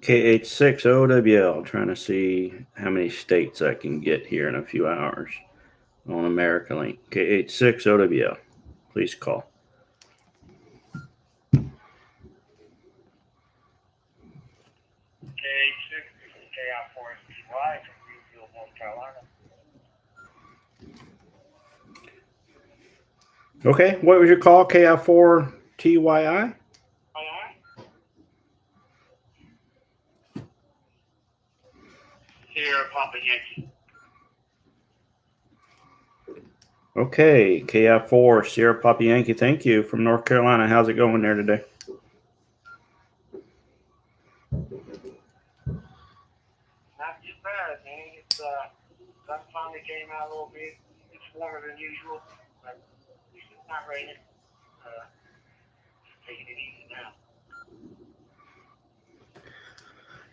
KH6OWL, trying to see how many states I can get here in a few hours on America Link. KH6OWL, please call. KH6, this is KI4STY from Greenfield, North Carolina. Okay, what was your call? KI4TYI? Sierra Papa Yankee. Okay, KI4 Sierra Papa Yankee, thank you, from North Carolina. How's it going there today? Not too bad, man. It's sun finally came out a little bit. It's warmer than usual, but it's not raining. Just taking it easy now.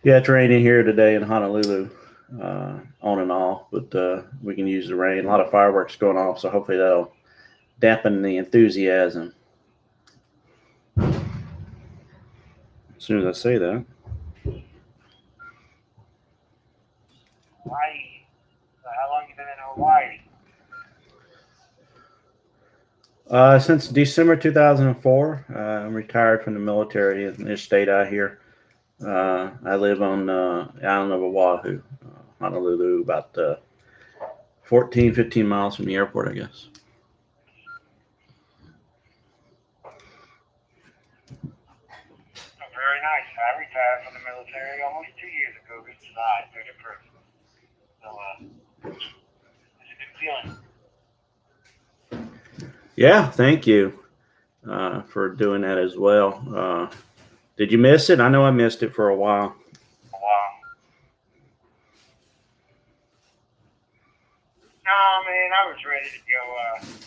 Yeah, it's raining here today in Honolulu, on and off, but we can use the rain. A lot of fireworks going off, so hopefully that'll dampen the enthusiasm. As soon as I say that. Hawaii. How long you been in Hawaii? Since December 2004, I'm retired from the military in this state out here. I live on the island of Oahu, Honolulu, about 14, 15 miles from the airport, I guess. Very nice. I retired from the military almost 2 years ago, this July 31st. So, it's a good feeling. Yeah, thank you for doing that as well. Did you miss it? I know I missed it for a while. Wow. No, man, I was ready to go.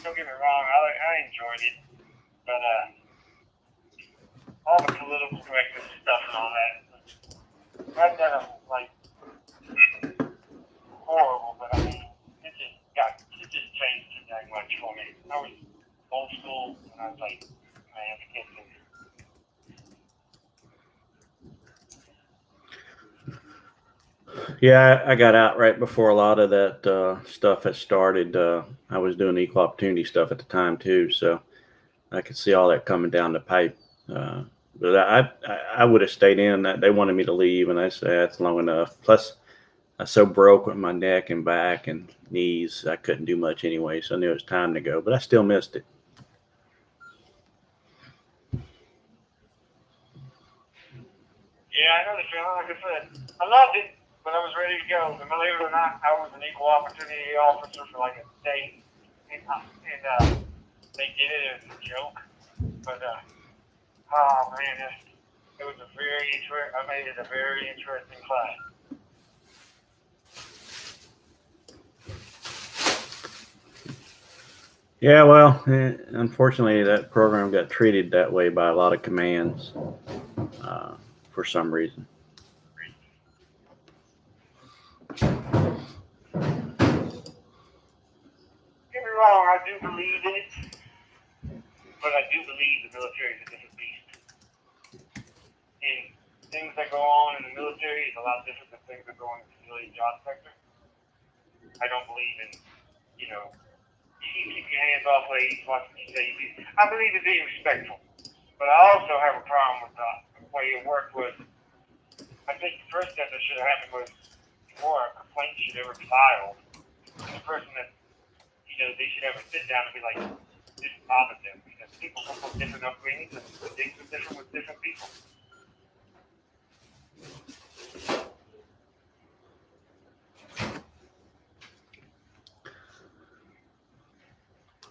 Don't get me wrong, I enjoyed it, but all the political correctness stuff and all that, that like horrible. But I mean, it just changed too dang much for me. I was old school, and I was like, man, I can't do this. Yeah, I got out right before a lot of that stuff had started. I was doing equal opportunity stuff at the time too, so I could see all that coming down the pipe. But I would have stayed in. That they wanted me to leave, and I said that's long enough. Plus, I was so broke with my neck and back and knees, I couldn't do much anyway. So I knew it was time to go. But I still missed it. Yeah, I know the feeling. Like I said, I loved it, but I was ready to go. And believe it or not, I was an equal opportunity officer for like a day, and they did it as a joke. But oh man, it was a I made it a very interesting class. Yeah, well, unfortunately, that program got treated that way by a lot of commands uh, for some reason. Don't get me wrong, I do believe in it, but I do believe the military is a different beast. And things that go on in the military is a lot different than things that go on in the civilian job sector. I don't believe in, you know, you keep your hands off ladies, watch what you say. I believe in being respectful, but I also have a problem with the way it worked was, I think the first step that should have happened was before a complaint should ever be filed, the person that, they should ever sit down and be like, this bothers them, because people come from different upbringings and things are different with different people.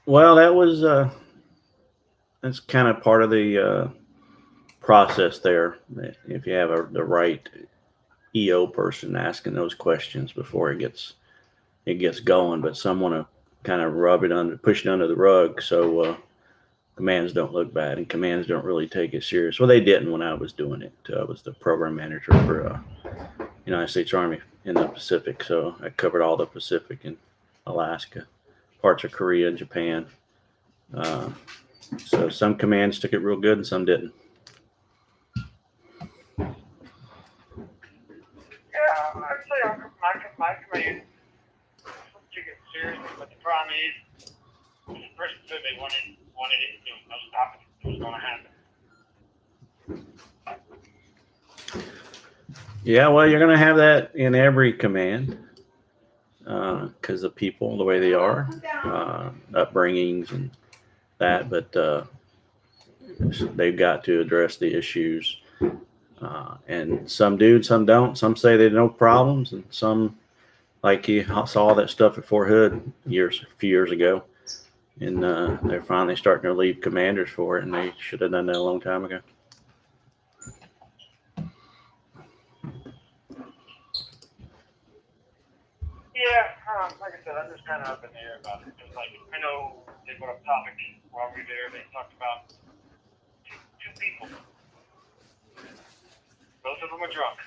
Well, that's kind of part of the process there. If you have the right EO person asking those questions before it gets going, but some want to kind of push it under the rug, so commands don't look bad, and commands don't really take it serious. Well, they didn't when I was doing it. I was the program manager for United States Army in the Pacific, so I covered all the Pacific and Alaska, parts of Korea and Japan. Uh, so some commands took it real good, and some didn't. I'd say my command took it seriously, but the problem is, the person said they wanted it, there was no stopping it. It was going to happen. Yeah, well, you're going to have that in every command because of people, the way they are, upbringings and that. But they've got to address the issues. And some do, some don't. Some say they no problems, and some, like he saw that stuff at Fort Hood a few years ago, and they're finally starting to leave commanders for it, and they should have done that a long time ago. Yeah, like I said, I'm just kind of up in the air about it. Just like, I know they brought up topic while we were there. They talked about two people. Both of them are drunk.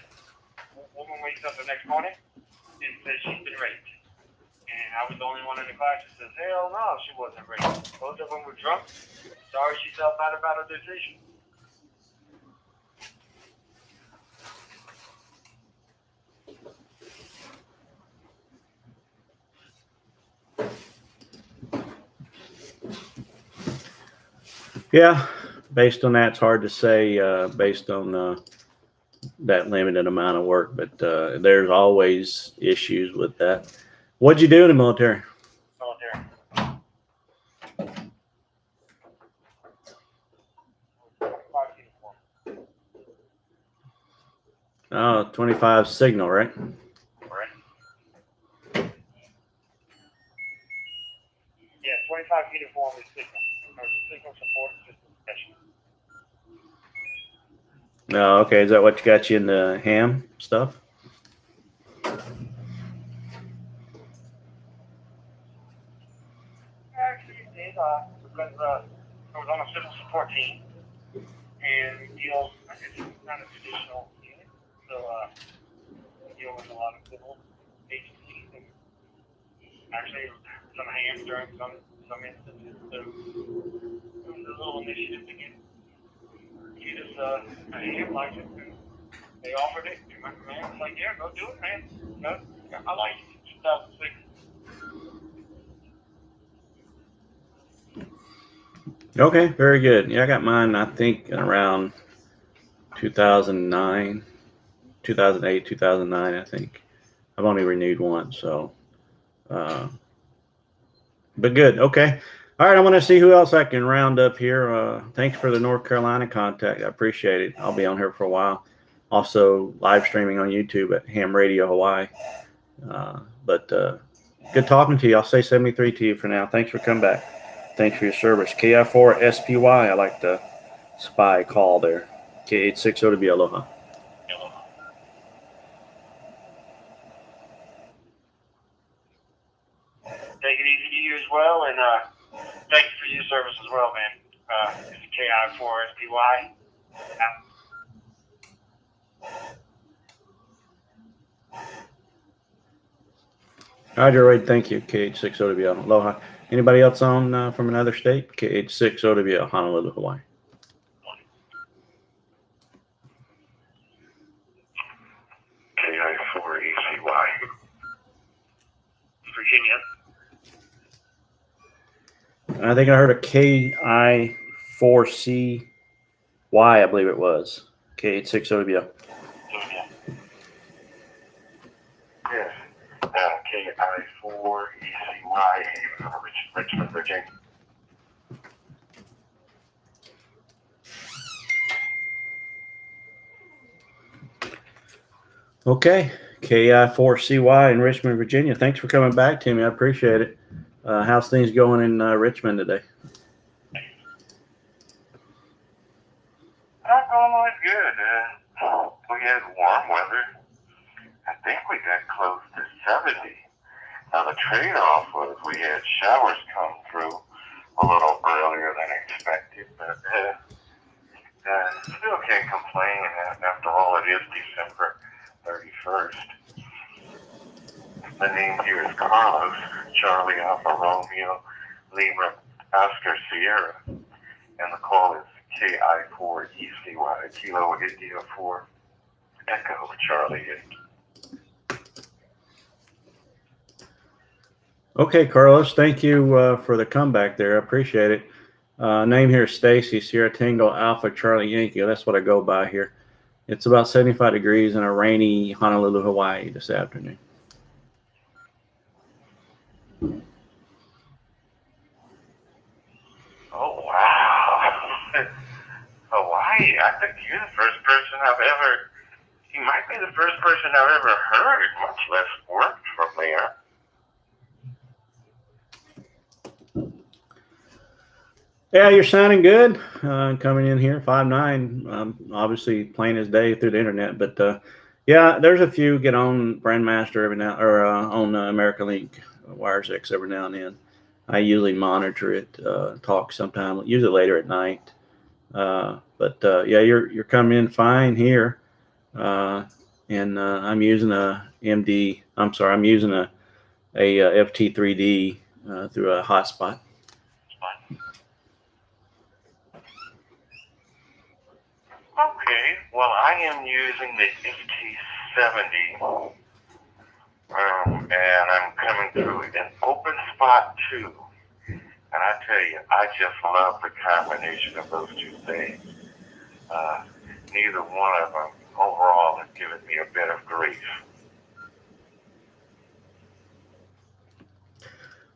Woman wakes up the next morning and says she's been raped. And I was the only one in the class that says, hell no, she wasn't raped. Both of them were drunk. Sorry she felt bad about her decision. Yeah, based on that, it's hard to say based on that limited amount of work, but there's always issues with that. What'd you do in the military? Military. 25 signal, right? Right. Yeah, 25 uniform is signal. Or signal support system special. Oh, okay. Is that what got you into ham stuff? Actually, it did, because I was on a civil support team, and we deal, it's not a traditional unit, so we deal with a lot of civil agencies, and actually some hams during some instances, so it was a little initiative to get us a ham license, and they offered it, and my command was like, yeah, go do it, man. No, got my license in 2006. Okay, very good. Yeah, I got mine, I think, around 2009, 2008, 2009, I think. I've only renewed once, so. But good. Okay. All right. I want to see who else I can round up here. Thanks for the North Carolina contact. I appreciate it. I'll be on here for a while. Also, live streaming on YouTube at Ham Radio Hawaii. But good talking to you. I'll say 73 to you for now. Thanks for coming back. Thanks for your service. KI4SPY. I like the spy call there. K860 to be aloha. Take it easy to you as well, and thank you for your service as well, man. It's KI4SPY. Roger, Wade. Thank you. KH60 to be aloha. Anybody else on from another state? KH60 to be Honolulu, Hawaii. KI4ECY. Virginia. I think I heard a KI4CY, I believe it was. K860 to be Yes. KI4ECY, Richmond, Virginia. Okay. KI4CY in Richmond, Virginia. Thanks for coming back, Timmy. I appreciate it. How's things going in Richmond today? Always good. We had warm weather. I think we got close to 70. Now the trade-off was we had showers come through a little earlier than expected, but still can't complain. After all, it is December 31st. The name here is Carlos, Charlie Alpha Romeo Lima Oscar Sierra, and the call is KI4ECY, Kilo India 4 Echo Charlie. Okay, Carlos, thank you for the comeback there. I appreciate it. Name here is Stacy, Sierra Tango Alpha Charlie Yankee. That's what I go by here. It's about 75 degrees in a rainy Honolulu, Hawaii this afternoon. Oh, wow. Hawaii. I think you're the first person I've ever, you might be the first person I've ever heard, much less worked from there. Yeah, you're sounding good. Coming in here, 5'9", obviously plain as day through the internet. But yeah, there's a few get on Brandmaster every now, or on American Link Wires X every now and then. I usually monitor it, talk sometime, usually later at night. But yeah, you're coming in fine here, and I'm using a MD. I'm sorry, I'm using a FT3D through a hotspot. Okay, well, I am using the FT70, and I'm coming through an open spot too. And I tell you, I just love the combination of those two things. Uh, Neither one of them overall has given me a bit of grief.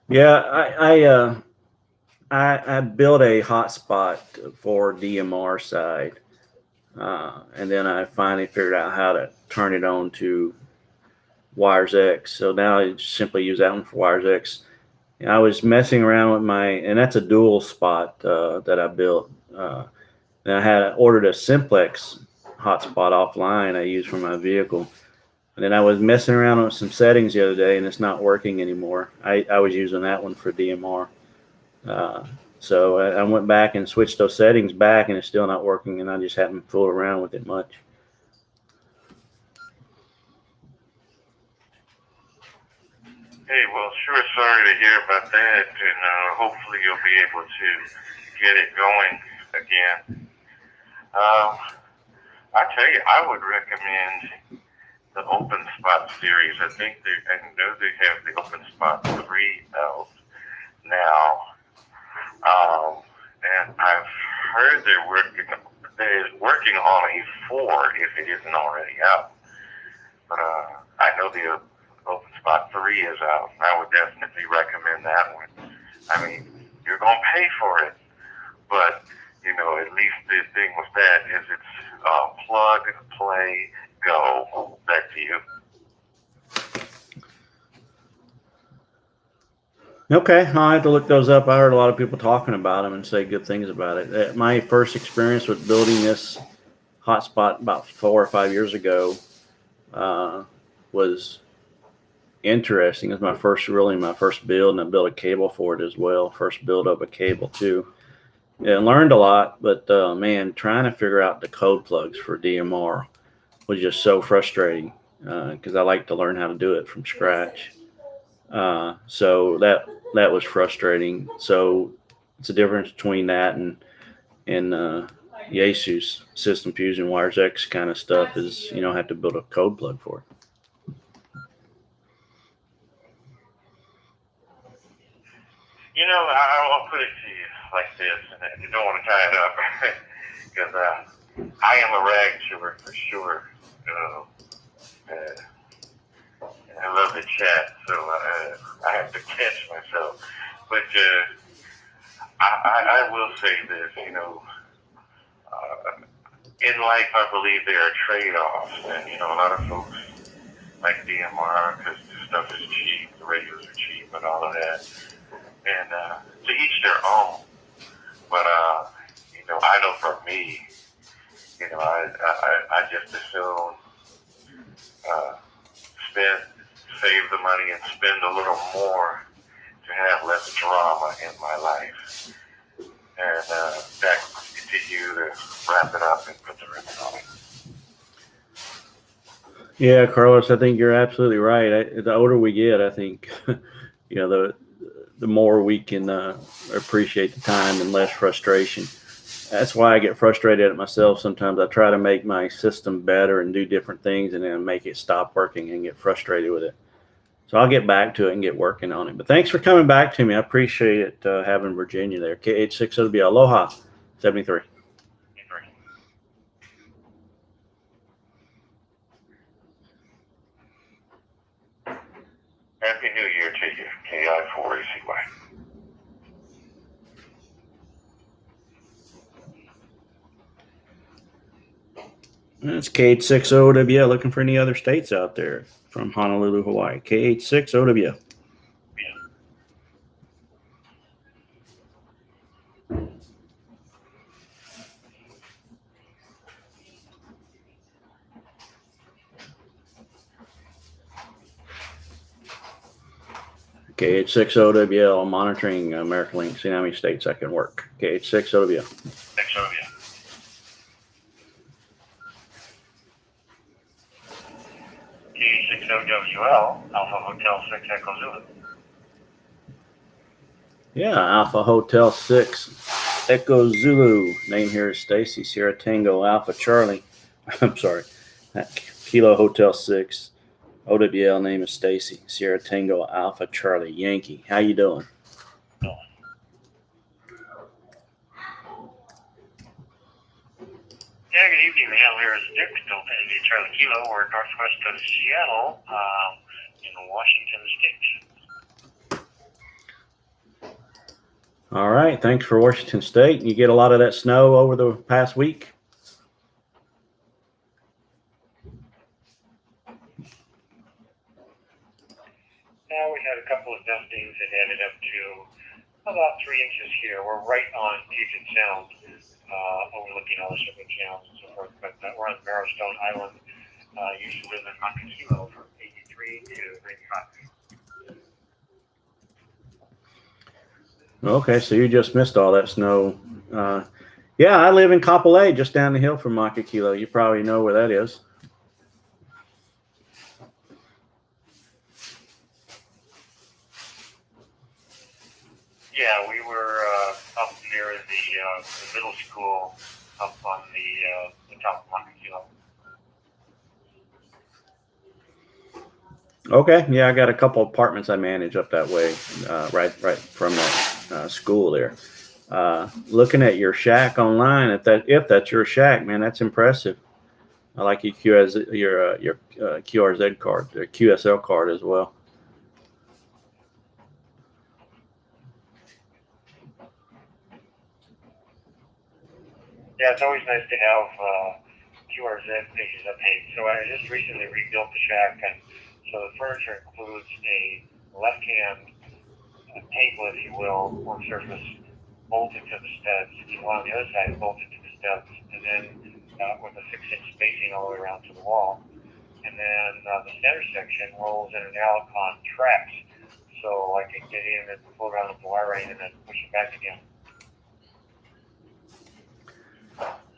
Yeah, I built a hotspot for DMR side, and then I finally figured out how to turn it on to Wires X. So now I just simply use that one for Wires X. And I was messing around with and that's a dual spot that I built. And I had ordered a simplex hotspot offline I use for my vehicle. And then I was messing around with some settings the other day, and it's not working anymore. I was using that one for DMR. Uh, so I went back and switched those settings back, and it's still not working. And I just haven't fooled around with it much. Hey, well, sure sorry to hear about that, and hopefully you'll be able to get it going again. Um, I tell you, I would recommend the Open Spot series. I know they have the Open Spot 3 out now, and I've heard they're working on a 4 if it isn't already out. But I know the Open Spot 3 is out. I would definitely recommend that one. I mean, you're going to pay for it, but, at least the thing with that is it's plug, play, go. Back to you. Okay, I'll have to look those up. I heard a lot of people talking about them and say good things about it. My first experience with building this hotspot about 4 or 5 years ago was interesting. It was my first build, and I built a cable for it as well. First build of a cable too. Yeah, learned a lot, but man, trying to figure out the code plugs for DMR was just so frustrating because I like to learn how to do it from scratch. So that was frustrating. So it's a difference between that and Yesu's System Fusion Wires X kind of stuff is have to build a code plug for it. I'll put it to you like this, and you don't want to tie it up, because I am a rag chewer for sure. I love the chat, so I have to catch myself. But I will say this, in life, I believe there are trade-offs, and a lot of folks like DMR because the stuff is cheap, the radios are cheap, and all of that. And to each their own. But I know for me, I just assume uh, spend save the money and spend a little more to have less drama in my life. And back to you to wrap it up and put the ribbon on it. Yeah, Carlos, I think you're absolutely right. The older we get, I think, the more we can appreciate the time and less frustration. That's why I get frustrated at myself sometimes. I try to make my system better and do different things, and then make it stop working and get frustrated with it. So I'll get back to it and get working on it. But thanks for coming back to me. I appreciate it having Virginia there. KH6OW. Aloha 73. Happy New Year to you, KI4ACY. That's KH6OW. Looking for any other states out there from Honolulu, Hawaii. KH6OW. KH6OWL monitoring American Link. See how many states I can work. KH6OW. KH6OWL, Alpha Hotel 6 Echo Zulu. Yeah, Alpha Hotel 6 Echo Zulu. Name here is Stacy. Sierra Tango Alpha Charlie. I'm sorry. Kilo Hotel 6. OWL name is Stacy. Sierra Tango Alpha Charlie Yankee. How you doing? Yeah, good evening. The here is Dick, still India Charlie Kilo. We're northwest of Seattle, in Washington State. All right. Thanks for Washington State. You get a lot of that snow over the past week? Now we had a couple of dustings that added up to about 3 inches here. We're right on Puget Sound, overlooking all the shipping channels and so forth. But we're on Barrowstone Island. Used to live in Montezuo from 83 to 95. Okay, so you just missed all that snow. Yeah, I live in Kapolei, just down the hill from Makakilo. You probably know where that is. Yeah, we were up near the middle school up on the top of Montezuo. Okay, yeah, I got a couple apartments I manage up that way, right from that school there. Looking at your shack online, if that's your shack, man, that's impressive. I like your QRZ card, the QSL card as well. Yeah, it's always nice to have QRZ pages updated. So I just recently rebuilt the shack, and so the furniture includes a left-hand table, if you will, or surface bolted to the studs, and one on the other side bolted to the studs, and then with a 6-inch spacing all the way around to the wall. And then the center section rolls in and out on tracks, so I can get in and pull around with the wiring and then push it back again.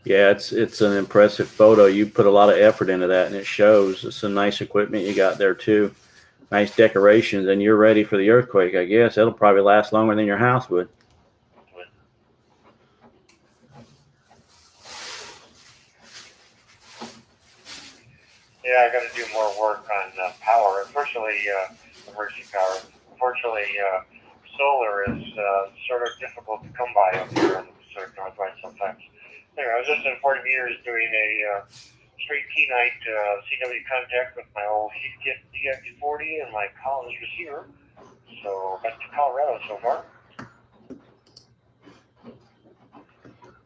Yeah, it's an impressive photo. You put a lot of effort into that, and it shows. It's some nice equipment you got there too. Nice decorations, and you're ready for the earthquake, I guess. It'll probably last longer than your house would. Yeah, I got to do more work on power. Unfortunately, emergency power. Unfortunately, solar is sort of difficult to come by up here in the Pacific Northwest sometimes. Anyway, I was just in Fort Myers doing a straight T-night CW contact with my old Heathkit DX40 and my Collins receiver. So back to Colorado so far.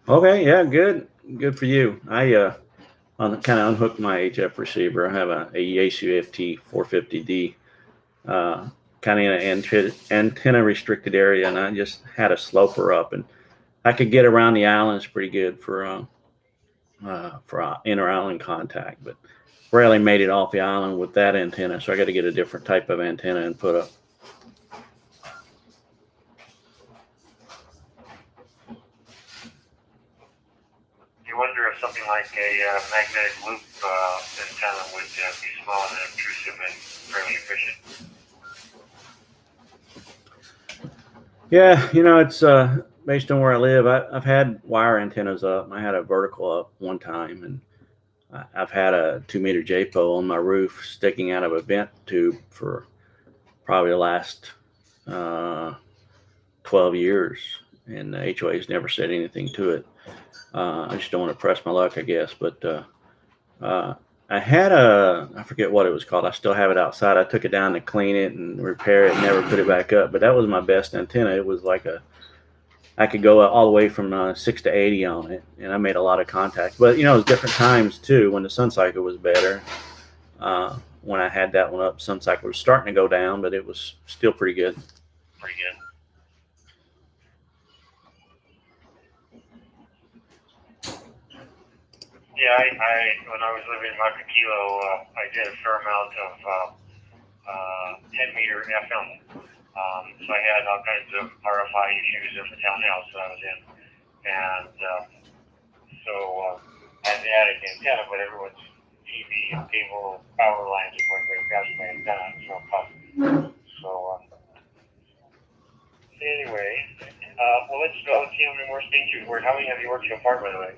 Okay, yeah, good for you. I kind of unhooked my HF receiver. I have a Yaesu FT 450D, kind of in an antenna restricted area, and I just had a sloper up, and I could get around the islands pretty good for inter-island contact, but rarely made it off the island with that antenna, so I got to get a different type of antenna and put up. You wonder if something like a magnetic loop antenna would be small and intrusive and fairly efficient. Yeah, it's based on where I live. I've had wire antennas up. I had a vertical up one time, and I've had a 2-meter J-pole on my roof sticking out of a vent tube for probably the last 12 years, and the HOA's never said anything to it. I just don't want to press my luck, I guess. But I had I forget what it was called. I still have it outside. I took it down to clean it and repair it, and never put it back up. But that was my best antenna. It was like I could go all the way from 6 to 80 on it, and I made a lot of contact. But it was different times too when the sun cycle was better. When I had that one up, sun cycle was starting to go down, but it was still pretty good. Pretty good. Yeah, when I was living in Makakilo, I did a fair amount of 10-meter FM. So I had all kinds of RFI issues in the townhouse that I was in. And so I had the attic antenna, but everyone's TV and cable power lines are going very fast my antenna. So anyway, well, let's see how many more states you've worked. How many have you worked so far, by the way?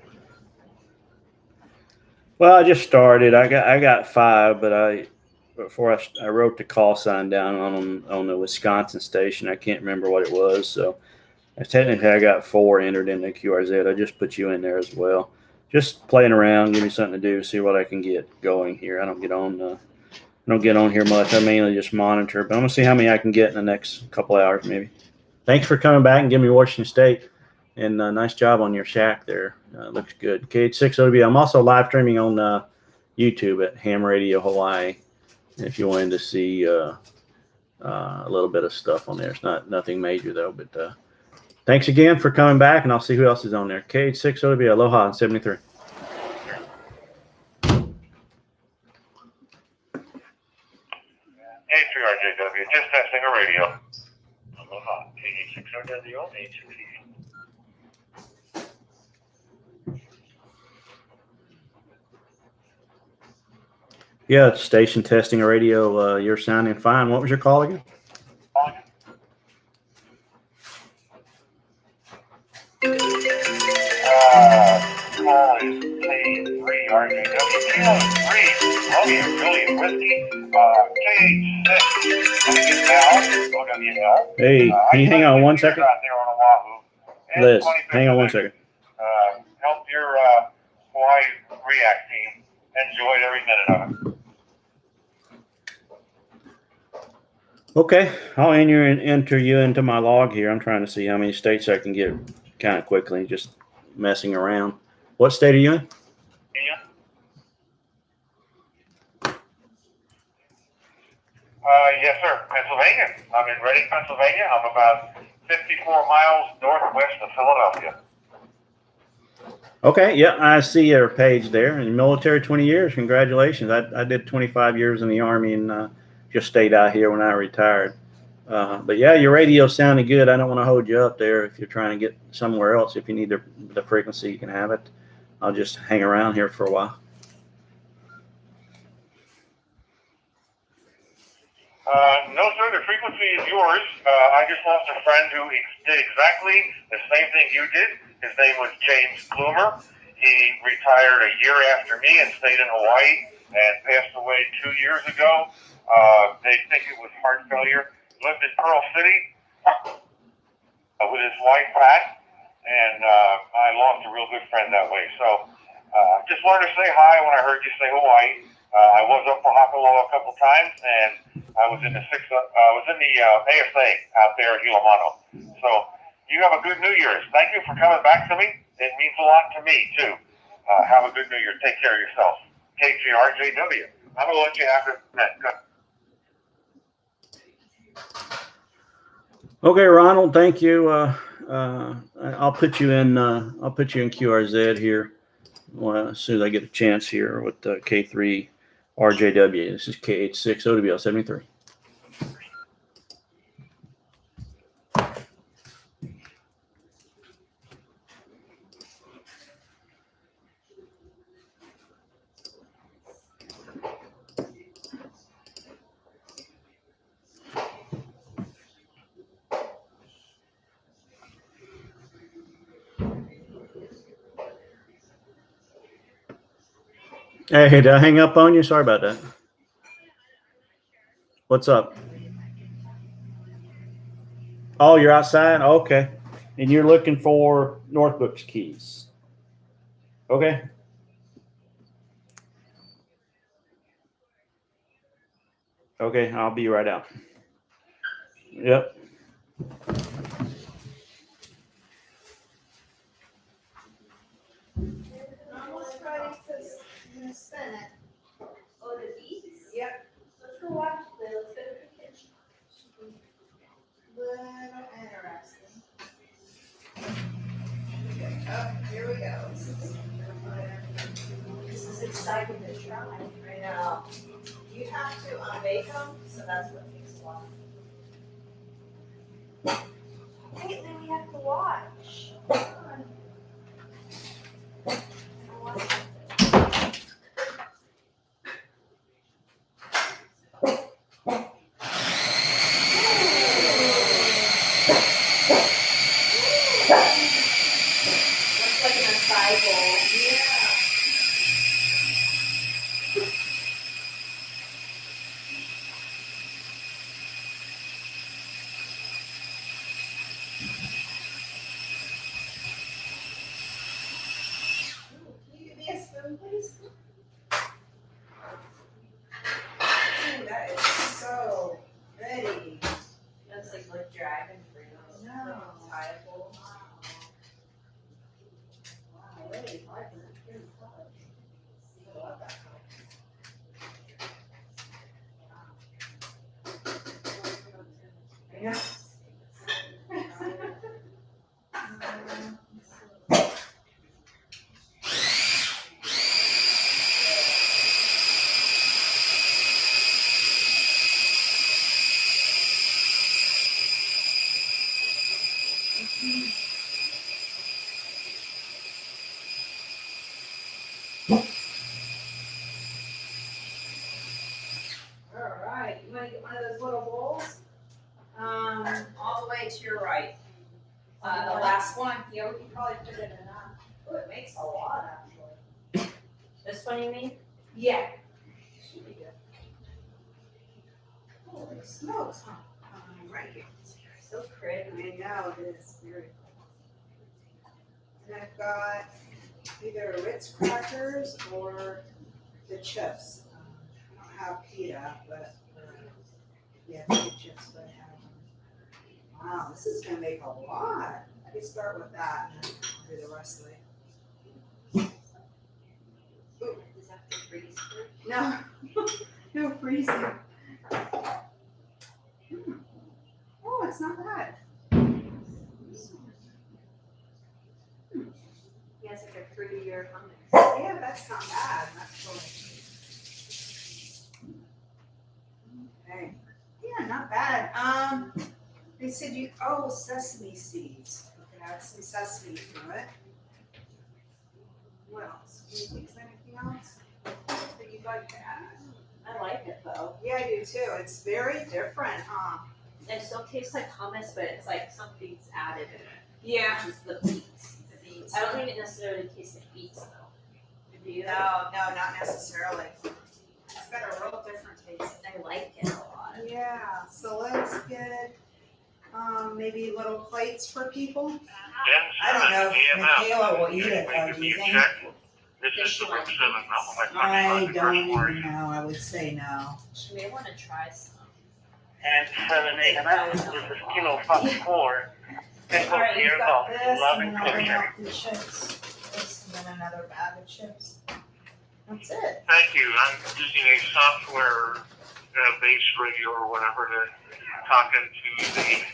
Well, I just started. I got 5, but before I wrote the call sign down on the Wisconsin station. I can't remember what it was. So technically, I got 4 entered in the QRZ. I just put you in there as well. Just playing around, give me something to do, see what I can get going here. I don't get on here much. I mainly just monitor, but I'm gonna see how many I can get in the next couple hours, maybe. Thanks for coming back and giving me Washington State. And nice job on your shack there. Looks good. KH6OB. I'm also live streaming on YouTube at Ham Radio Hawaii. If you wanted to see a little bit of stuff on there, it's nothing major though. But thanks again for coming back, and I'll see who else is on there. KH6OB. Aloha 73. Hey, 3RJW, just testing a radio. Aloha, KH6RW, H6E. Yeah, it's station testing a radio. You're sounding fine. What was your call again? Call is K3RJW. K3, Romeo, Juliet, Whiskey, KH6, OWL. Hey, can you hang on 1 second? Out there on Oahu. Liz, hang on 1 second. Help your Hawaii React team. Enjoyed every minute of it. Okay, I'll enter you into my log here. I'm trying to see how many states I can get kind of quickly, just messing around. What state are you in? Yes, sir. Pennsylvania. I'm in Reading, Pennsylvania. I'm about 54 miles northwest of Philadelphia. Okay, yeah, I see your page there. In military 20 years, congratulations. I did 25 years in the Army and just stayed out here when I retired. But yeah, your radio sounded good. I don't want to hold you up there if you're trying to get somewhere else. If you need the frequency, you can have it. I'll just hang around here for a while. No, sir, the frequency is yours. I just lost a friend who did exactly the same thing you did. His name was James Plumer. He retired a year after me and stayed in Hawaii and passed away 2 years ago. They think it was heart failure. Lived in Pearl City with his wife, Pat, and I lost a real good friend that way. So just wanted to say hi when I heard you say Hawaii. I was up for Honolulu a couple times, and I was in the ASA out there at Hilamano. So you have a good New Year's. Thank you for coming back to me. It means a lot to me too. Have a good New Year. Take care of yourself. KGRJW. I'm gonna let you have it. Okay, Ronald. Thank you. I'll put you in. I'll put you in QRZ here as soon as I get a chance here with K3 RJW. This is KH6 OWL 73. Hey, did I hang up on you? Sorry about that. What's up? Oh, you're outside? Okay. And you're looking for Northbrook's keys. Okay. Okay, I'll be right out. Yep. Almost ready because I'm gonna spin it. Oh, the beats? Yep. Let's go watch it. Let's go to the kitchen. Little interesting. Oh, here we go. This is exciting to try. I know. You have to bake them, so that's what takes a while. Wait, then we have to watch. Come on. Looks like an acai bowl. Yeah. Can you give me a spoon, please? Ooh, that is so pretty. Looks like dragon fruit. No. Untitled. Wow, really hard to get I love that color. Yeah. All right, you want to get one of those little bowls? All the way to your right. The last one, yeah, we can probably put it in that. Oh, it makes a lot actually. This one you mean? Yeah. Should be good. Holy smokes, huh? Right here. So pretty. I know, it is very cool. And I've got either Ritz crackers or the chips. I don't have pita, but yeah, pita chips, but I have. Wow, this is gonna make a lot. I can start with that and then do the rest of it. Ooh, Does that have to freeze first? no, no freezing. Oh, it's not bad. Yeah, it's like a fruitier hummus. Yeah, that's not bad. That's totally. Okay. Yeah, not bad. They said sesame seeds. We can add some sesame to it. What else? Do you think of anything else that you'd like to add? I like it though. Yeah, I do too. It's very different, huh? It still tastes like hummus, but it's like something's added in it. Yeah. Which is the beets. The beans. I don't think it necessarily tastes like beets though. Do you? No, not necessarily. It's got a real different taste. I like it a lot. Yeah, so let's get maybe little plates for people. I don't know if Michaela will eat it though, do you think? This is the work 7. I don't even know. I would say no. She may want to try some. And 7A, and that is kilo 4. And All right, here you've got goes. this, Love and and then I'll bring cooking. out the chips. This, and then another bag of chips. That's it. Thank you. I'm using a software based radio or whatever to talk into the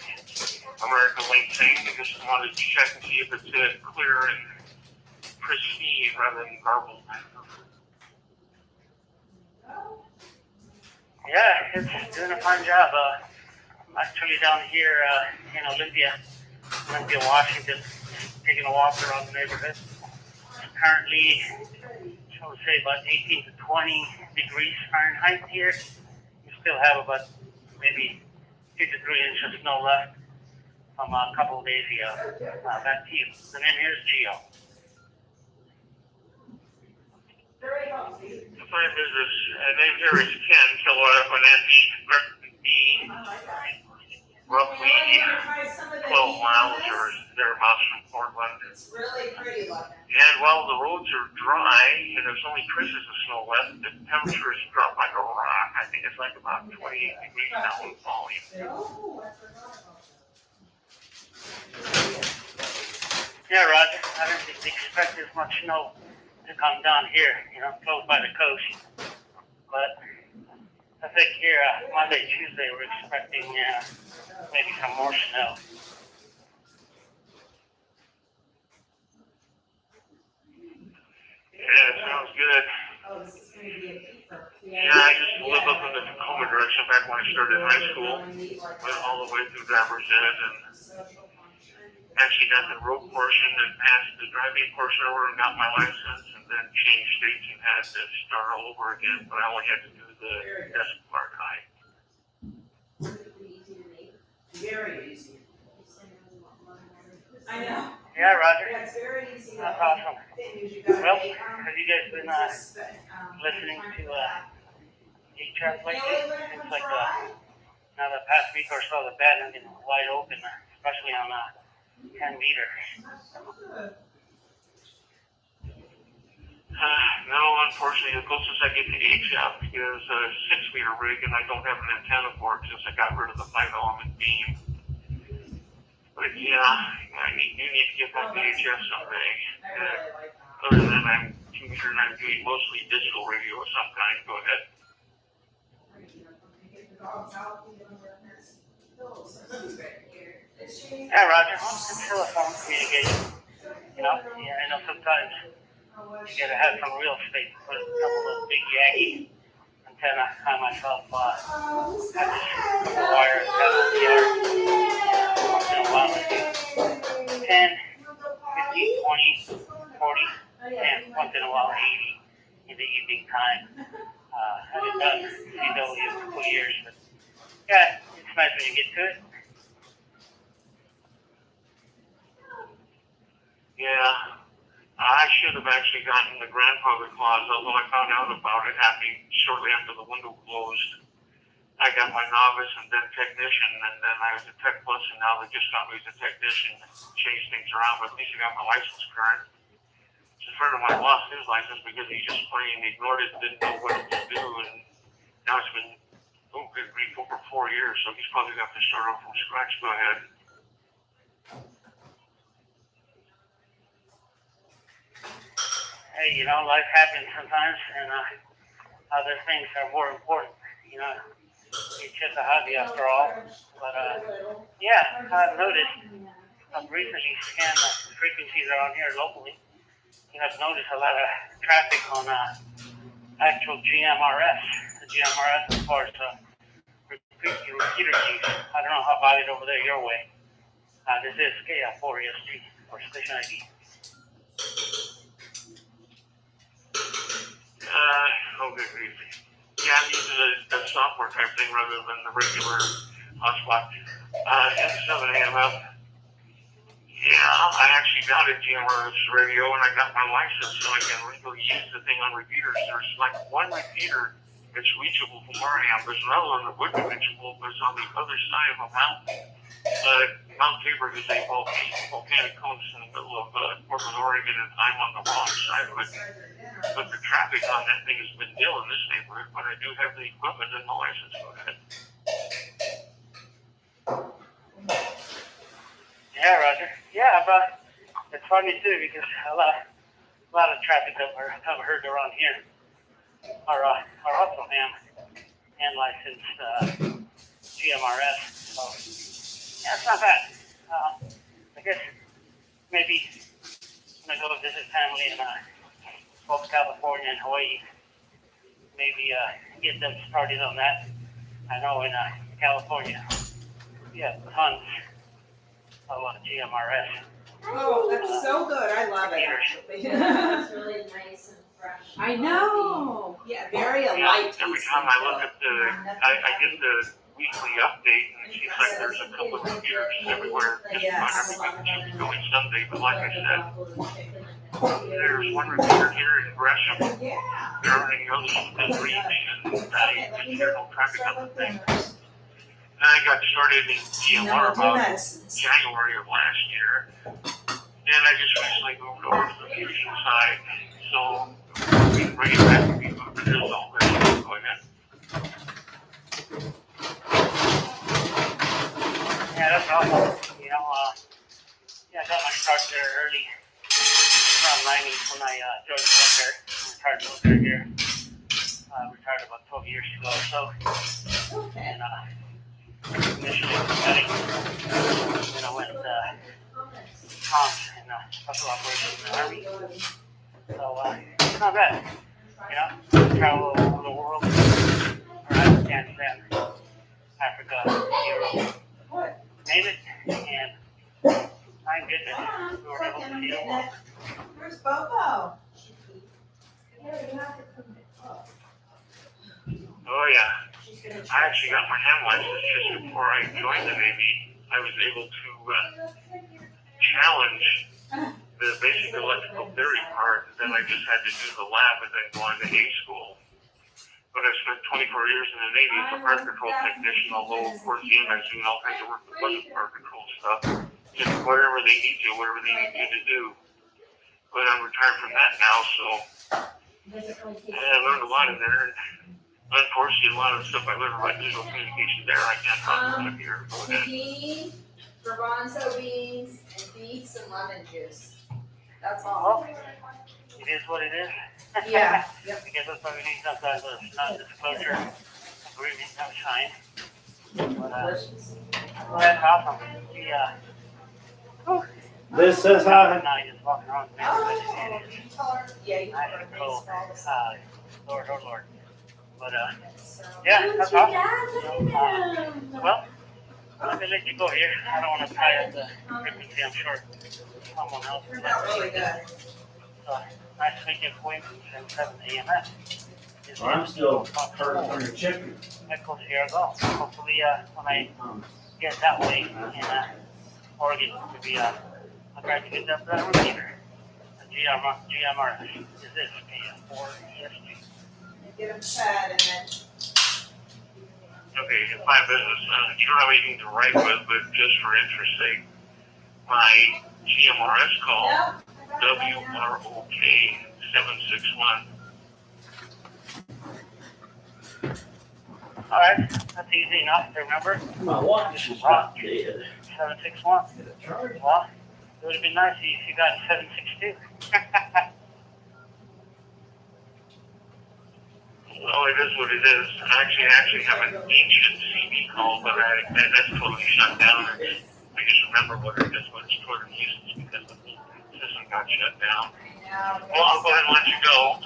American Link thing. I just wanted to check and see if it's clear and pristine rather than garbled. Yeah, it's doing a fine job. I'm actually down here in Olympia, Washington, taking a walk around the neighborhood. Currently, I would say about 18 to 20 degrees Fahrenheit here. We still have about maybe 2 to 3 inches of snow left from a couple of days ago. Back to you. And then here's Geo. The fire business name here is Ken, Kilowatt F1 ND. roughly 12 miles or thereabouts from Portland. It's really pretty looking. And while the roads are dry and there's only traces of snow left, the temperature has dropped like a rock. I think it's like about 28 degrees now in volume. Oh, I forgot about Yeah, Roger. I didn't expect as much snow to come down here, close by the coast. But I think here, Monday, Tuesday, we're expecting maybe some more snow. Yeah, sounds good. Oh, this is going to be a keeper. Yeah, I used to live up in the Tacoma direction back when I started high school. Went all the way through driver's ed and actually got the road portion and passed the driving portion over and got my license and then changed states and had to start all over again. But I only had to do the desk part high. Very easy. I know. Yeah, Roger. Yeah, it's very easy. That's awesome. Well, have you guys been listening to 8-track lately? Seems like now the past week or so, the bed has been wide open, especially on 10 meter. No, unfortunately, the closest I get to 8-track is a 6-meter rig, and I don't have an antenna for it since I got rid of the 5-element beam. But yeah, I need to get back to HF someday. Other than that, I'm computer and I'm doing mostly digital radio of some kind. Go ahead. Yeah, Roger. It's telephone communication. I know sometimes you gotta have some real estate. Put a couple of big Yankee antenna. I myself have this couple wire antenna in the yard. Once in a while, I do 10, 15, 20, 40, and once in a while 80 in the evening time. I haven't done CW for 2 years, but yeah, it's nice when you get to it. Yeah, I should have actually gotten the grandfather clause, although I found out about it happening shortly after the window closed. I got my novice and then technician, and then I was a tech plus, and now they just got me as a technician. Changed things around, but at least I got my license current. A friend of mine lost his license because he just plain ignored it, didn't know what to do, and now it's been good grief, over 4 years, so he's probably got to start over from scratch. Go ahead. Hey, life happens sometimes, and other things are more important. It's just a hobby after all. But yeah, I've noticed. I've recently scanned the frequencies around here locally. I've noticed a lot of traffic on actual GMRS. The GMRS, as far as repeater keys. I don't know how about it over there your way. This is KF4 ESG or station ID. Good grief. Yeah, I'm using the software type thing rather than the regular hotspot. M7AMF. Yeah, I actually got a GMRS radio and I got my license so I can legally use the thing on repeaters. There's like one repeater that's reachable from where I am. There's another one that would be reachable, but it's on the other side of a mountain. Mount Tabor is a volcanic coast in the middle of Portland, Oregon, and I'm on the wrong side of it. But the traffic on that thing has been ill in this neighborhood, but I do have the equipment and the license for that. Yeah, Roger. Yeah, but it's funny too because a lot of traffic that I've heard around here are also hand licensed GMRS. So yeah, it's not bad. I guess maybe when I go visit family in both California and Hawaii, maybe get them started on that. I know in California, yeah, tons of GMRS. Oh, that's so good. I love it. Actually. It's really nice and fresh. I know. Yeah, very light. Every time I look at I get the weekly update, and it seems like there's a couple of computers everywhere. Just about everything should be going Sunday, but like I said, there's one repeater here in Gresham. Yeah. There aren't any others within reach, and there's no traffic on the thing. I got started in No, GMR do about medicines. January of last year, and I just recently moved over to the fusion side. So we can bring it back to people for this already. Go ahead. Yeah, that's awesome. You know, yeah, I got my start there early, around 90 when I joined the military. Retired military here. Retired about 12 years ago or so. Okay. And initially was medic. Then I went comms and special operations in the Army. So it's not bad. You know, travel all over the world, or Afghanistan, Africa, Europe, name it, and thank goodness we were able to see the world. Where's Bobo? Oh yeah, I actually got my hand license just before I joined the Navy. I was able to challenge the basic electrical theory part, and then I just had to do the lab and then go on to A school. But I spent 24 years in the Navy as a fire control technician, although towards the end I was doing all kinds of work that wasn't fire control stuff. Just whatever they need you, whatever they need you to do. But I'm retired from that now, so I learned a lot in there. Unfortunately, a lot of the stuff I learned about visual communication there, I can't talk about here. Go ahead. Zucchini, garbanzo beans, and beef and lemon juice. That's all. Well, it is what it is. Yeah. I guess that's why we need some kind of non-disclosure agreement of time. But, well, that's awesome. This says hi. Now you just walking around. Oh, you tell her. Yeah, you I tell her control, baseball. Lord, oh Lord. But, So, yeah, that's awesome. Well, let me let you go here. I don't want to tie up the frequency. I'm sure someone else would turned like out to really speak. good. So, nice to meet you, acquaintance, and 7 a.m. I'm still hurting from your chicken. Echoes here I go. Hopefully, when I get that way in Oregon, maybe I'll try to get that repeater. GMR is this, for ESG. Get them fed and then. Okay, in my business, I'm not sure how anything to write with, but just for interest's sake, my GMRS call, WROK 761. Alright, that's easy enough to remember. My watch is not dead. 761. Well, it would have been nice if you got 762. Well, it is what it is. I actually have an ancient CD call, but that's totally shut down. I just remember what it is when it's toward useless because the system got shut down. Well, I'll go ahead and let you go.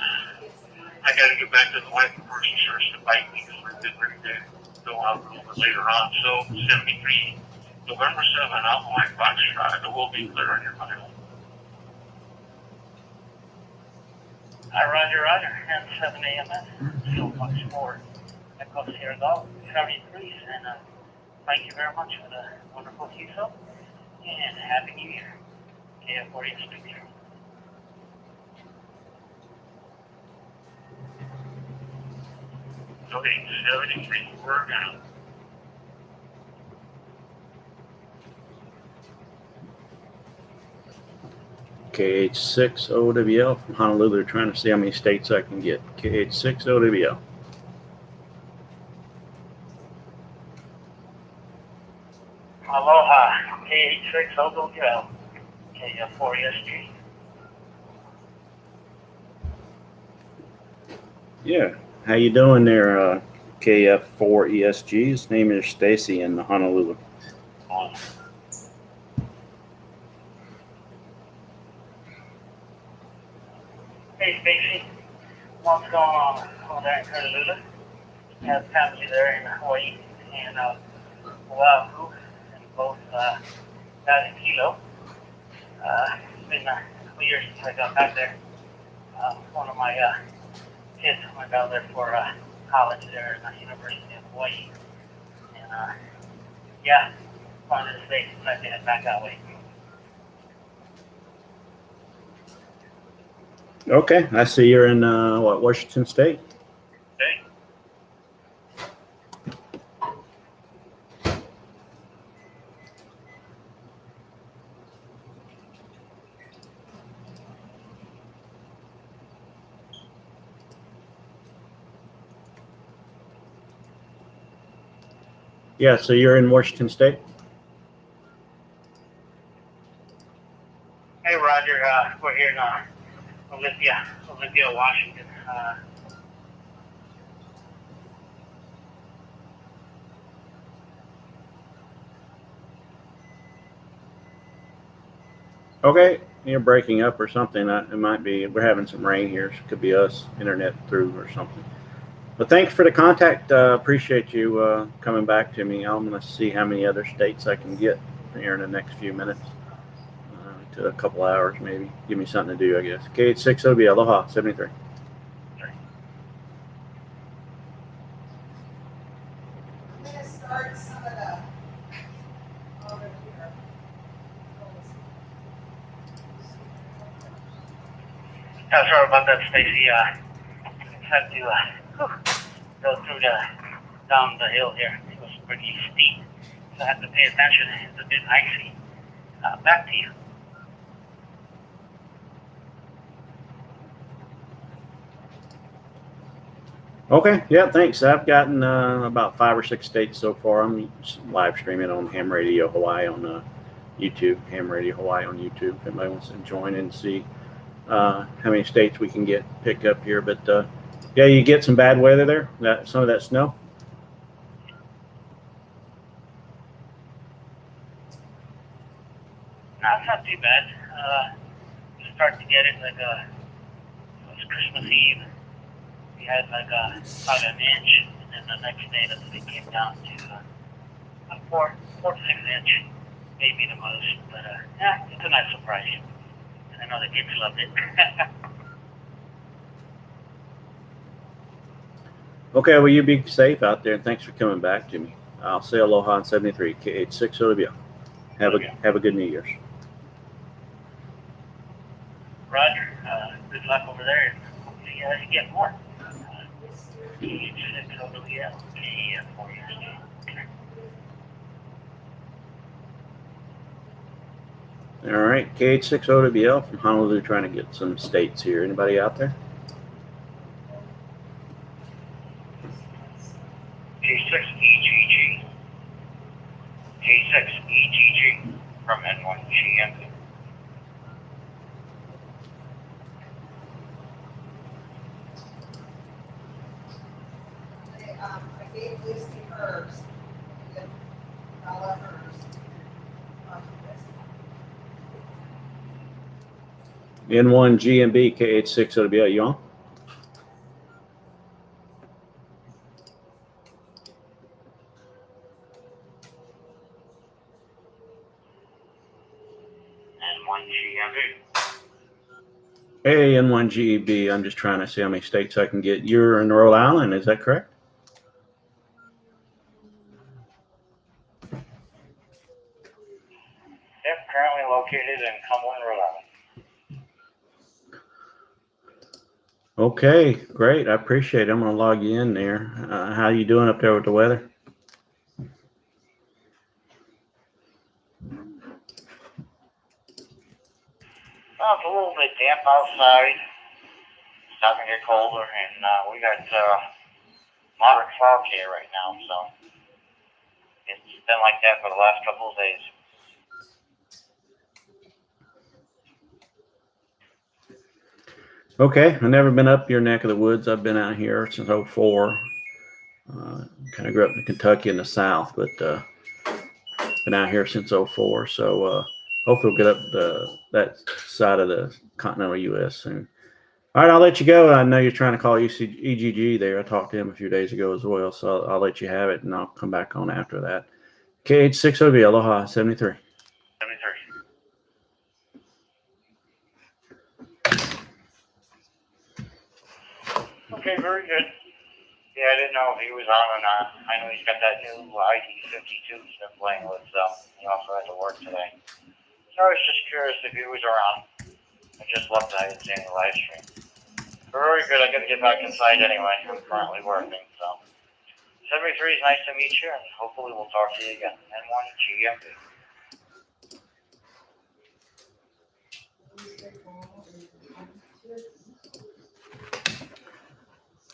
I got to get back to the wife before she starts to bite me because we're getting ready to go out a little bit later on. So, 73, November 7, Alpha Mike Foxtrot. It will be clear on your mind. Roger, and 7 a.m. So much more. That goes here and go. 73, and thank you very much for the wonderful TSO, and Happy New Year. KF40 speaking. Okay, 73, we're gonna. KH6 OWL from Honolulu. They're trying to see how many states I can get. KH6 OWL. Aloha, KH6 OWL, KF4ESG. Yeah. How you doing there, KF4ESG? His name is Stacy in Honolulu. Hey Stacy, what's going on over there in Honolulu? Have family there in Hawaii and Oahu, and both that and Kilo. It's been a couple years since I got back there. One of my kids went down there for college there at the University of Hawaii. And yeah, wanted to stay since I head back that way. Okay. I see you're in, Washington State? Okay. Yeah, so you're in Washington State? Hey, Roger. We're here in Olympia, Washington. Okay, you're breaking up or something. It might be, we're having some rain here. It could be us, internet through or something. But thanks for the contact. Appreciate you coming back to me. I'm going to see how many other states I can get here in the next few minutes. To a couple hours, maybe. Give me something to do, I guess. KH6OB, Aloha, 73. I'm gonna start some of the, over here. Sorry about that, Stacy. Had to go through down the hill here. It was pretty steep, so I had to pay attention. It's a bit icy. Back to you. Okay, yeah, thanks. I've gotten about 5 or 6 states so far. I'm live streaming on Ham Radio Hawaii on YouTube, Ham Radio Hawaii on YouTube. If anybody wants to join and see how many states we can get pick up here. But yeah, you get some bad weather there. Some of that snow. No, it's not too bad. You start to get it like it was Christmas Eve. We had like about an inch, and then the next day it came down to 4 to 6 inch, maybe the most. But yeah, it's a nice surprise. And I know the kids loved it. Okay, well, you be safe out there, and thanks for coming back to me. I'll say aloha on 73, KH6OW. Have a good New Year's. Roger, good luck over there, and hopefully you get more. All right, KH6OWL from Honolulu, trying to get some states here. Anybody out there? J6EGG. J6EGG from N1GM. I gave Lucy hers. I'll let hers. N1 GMB KH6OWL. You on? Hey, N1 GEB. I'm just trying to see how many states I can get. You're in Rhode Island, is that correct? Yep, currently located in Cumberland, Rhode Island. Okay, great. I appreciate it. I'm going to log you in there. How you doing up there with the weather? Well, it's a little bit damp outside. It's starting to get colder, and we got moderate fog here right now, so it's been like that for the last couple of days. Okay, I've never been up your neck of the woods. I've been out here since '04. Kind of grew up in Kentucky in the South, but been out here since '04. So hopefully we'll get up that side of the continental U.S. soon. All right, I'll let you go. I know you're trying to call EGG there. I talked to him a few days ago as well, so I'll let you have it, and I'll come back on after that. KH6OB, Aloha, 73. 73. Okay, very good. Yeah, I didn't know if he was on or not. I know he's got that new ID52 he's been playing with, so he also had to work today. So I was just curious if he was around. I just love that I didn't see any live stream. Very good. I got to get back inside anyway. I'm currently working, so. 73 is nice to meet you, and hopefully we'll talk to you again. N1 GMB.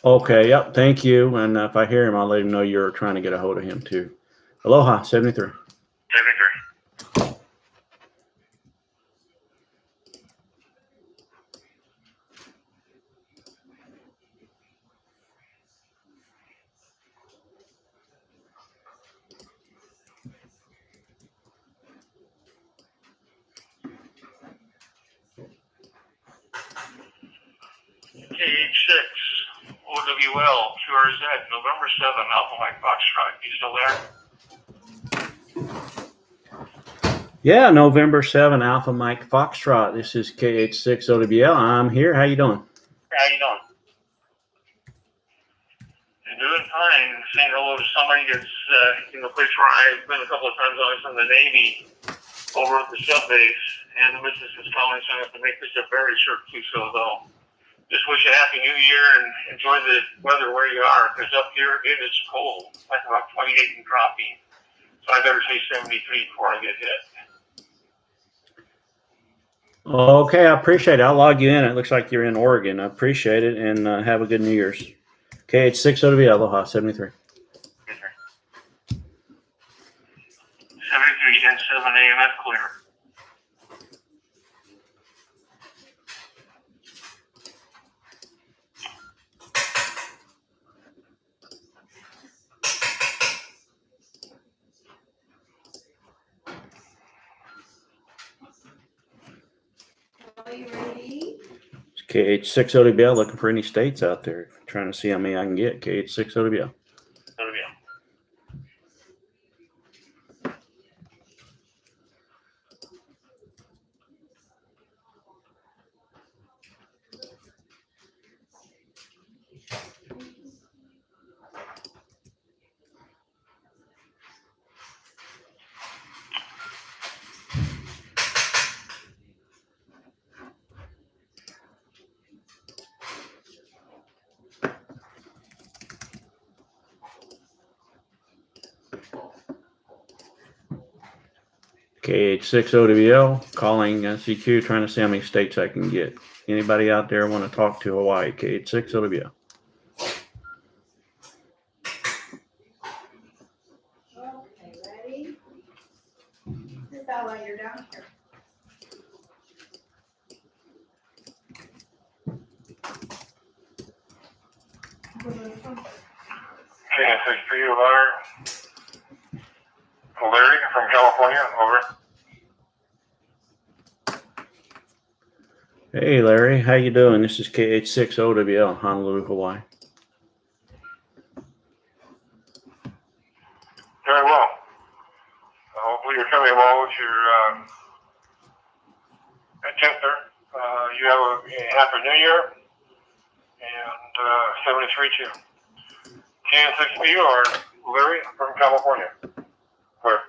Okay, yep, thank you. And if I hear him, I'll let him know you're trying to get a hold of him too. Aloha 73. 73. KH6, OWL, QRZ, November 7, Alpha Mike Foxtrot. You still there? Yeah, November 7, Alpha Mike Foxtrot. This is KH6 OWL. I'm here. How you doing? How you doing? I'm doing fine. Saying hello to somebody that's in the place where I've been a couple of times. I was in the Navy over at the sub base, and the missus is calling, so I have to make this a very short two-so though. Just wish you a happy new year and enjoy the weather where you are, because up here it is cold, like about 28 and dropping. So I better say 73 before I get hit. Okay, I appreciate it. I'll log you in. It looks like you're in Oregon. I appreciate it, and have a good New Year's. KH6 OWL, Aloha 73. 73 and 7 a.m. That's clear. Are you ready? It's KH6 OWL, looking for any states out there. Trying to see how many I can get. KH6 OWL. KH6 OWL, calling CQ, trying to see how many states I can get. Anybody out there want to talk to Hawaii? KH6 OWL. Okay, ready? Just that while you're down here. Okay, so for you, Larry from California, over. Hey Larry, how you doing? This is KH6 OWL, Honolulu, Hawaii. Very well. Hopefully you're coming along with your attempter. You have a happy new year and 73 too. KN6 for you or Larry from California. Where?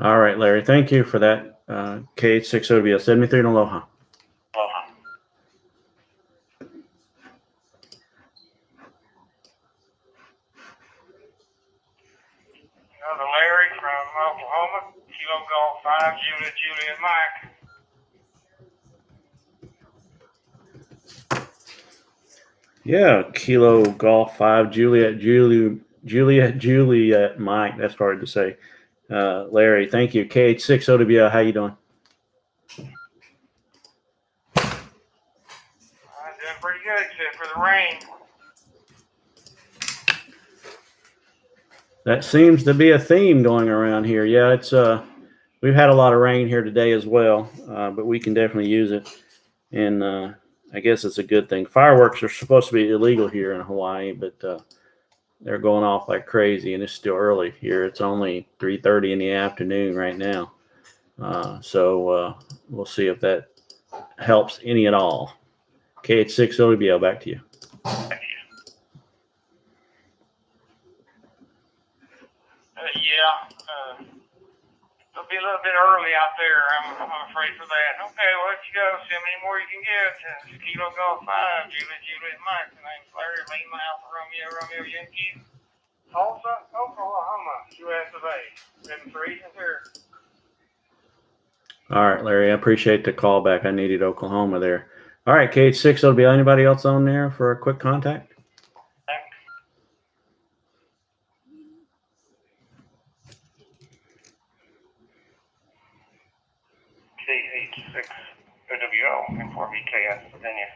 All right, Larry, thank you for that. KH6 OWL, 73 in Aloha. Aloha. Another Larry from Oklahoma, Kilo Golf 5, Julia, Mike. Yeah, Kilo Golf 5, Juliet, Mike. That's hard to say. Larry, thank you. KH6 OWL, how you doing? I'm doing pretty good except for the rain. That seems to be a theme going around here. Yeah, it's we've had a lot of rain here today as well, but we can definitely use it, and I guess it's a good thing. Fireworks are supposed to be illegal here in Hawaii, but they're going off like crazy, and it's still early here. It's only 3:30 in the afternoon right now, so we'll see if that helps any at all. KH6 OWL, back to you. It'll be a little bit early out there. I'm afraid for that. Okay, well, let you go. See how many more you can get. Kilo Golf 5, Julia, Mike. The name's Larry Lima, Alpha Romeo, Yankee. Tulsa, Oklahoma, US of A. 73 here. All right, Larry, I appreciate the call back. I needed Oklahoma there. All right, KH6 OWL, anybody else on there for a quick contact? I guess. Continue.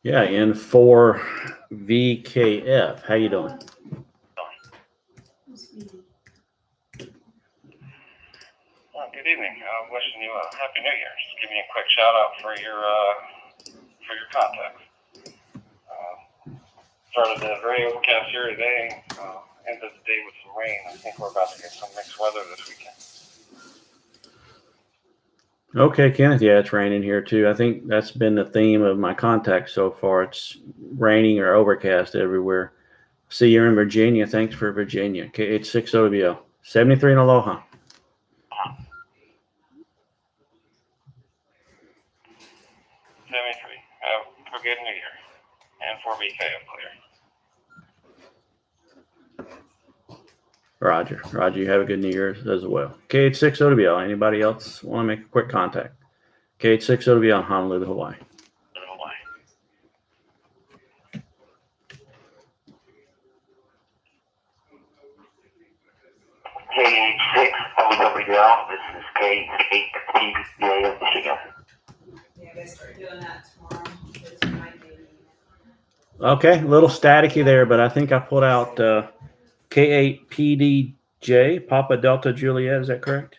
Yeah, N4VKF. How you doing? Well, good evening. Wishing you a happy New Year. Just giving you a quick shout out for your contacts. Started the very overcast here today. Ended the day with some rain. I think we're about to get some mixed weather this weekend. Okay, Kenneth. Yeah, it's raining here too. I think that's been the theme of my contacts so far. It's raining or overcast everywhere. See, you're in Virginia. Thanks for Virginia. KH6OWL 73 in Aloha. 73. Have a good New Year. And for BK, clear. Roger. Roger, you have a good New Year's as well. KH6OWL. Anybody else want to make a quick contact? KH6OWL, Honolulu, Hawaii. KH6OWL, this is K8PJ of Michigan. Yeah, they start doing that tomorrow. There's my baby. Okay, a little staticky there, but I think I pulled out K8PDJ, Papa Delta Juliet. Is that correct?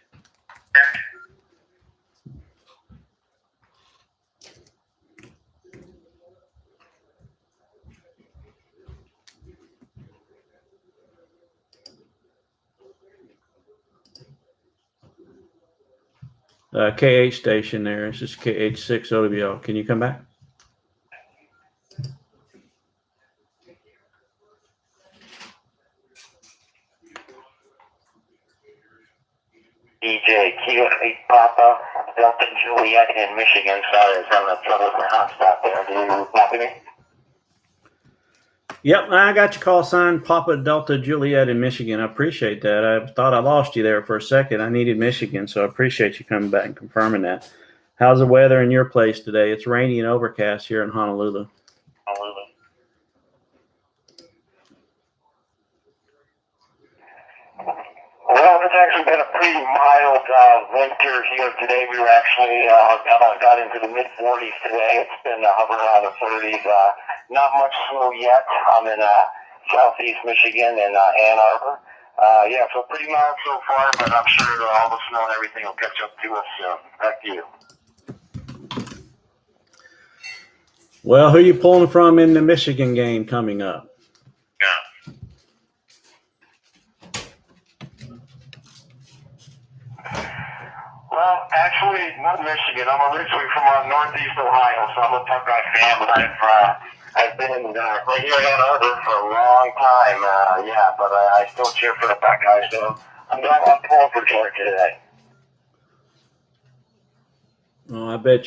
KH station there. It's just KH6OWL. Can you come back? DJ Kilo 8 Papa Delta Juliet in Michigan. Sorry, I was having a trouble with my hotspot there. Do you copy me? Yep, I got your call sign, Papa Delta Juliet in Michigan. I appreciate that. I thought I lost you there for a second. I needed Michigan, so I appreciate you coming back and confirming that. How's the weather in your place today? It's rainy and overcast here in Honolulu. Honolulu. Well, it's actually been a pretty mild winter here today. We were actually got into the mid-40s today. It's been hovering around the 30s. Not much snow yet. I'm in southeast Michigan in Ann Arbor. Yeah, so pretty mild so far, but I'm sure all the snow and everything will catch up to us soon. Back to you. Well, who are you pulling from in the Michigan game coming up? Yeah. Well, actually, not Michigan. I'm originally from Northeast Ohio, so I'm a Buckeye fan, but I've been right here in Ann Arbor for a long time. Yeah, but I still cheer for the Buckeyes, so I'm pulling for Georgia today. Oh, I bet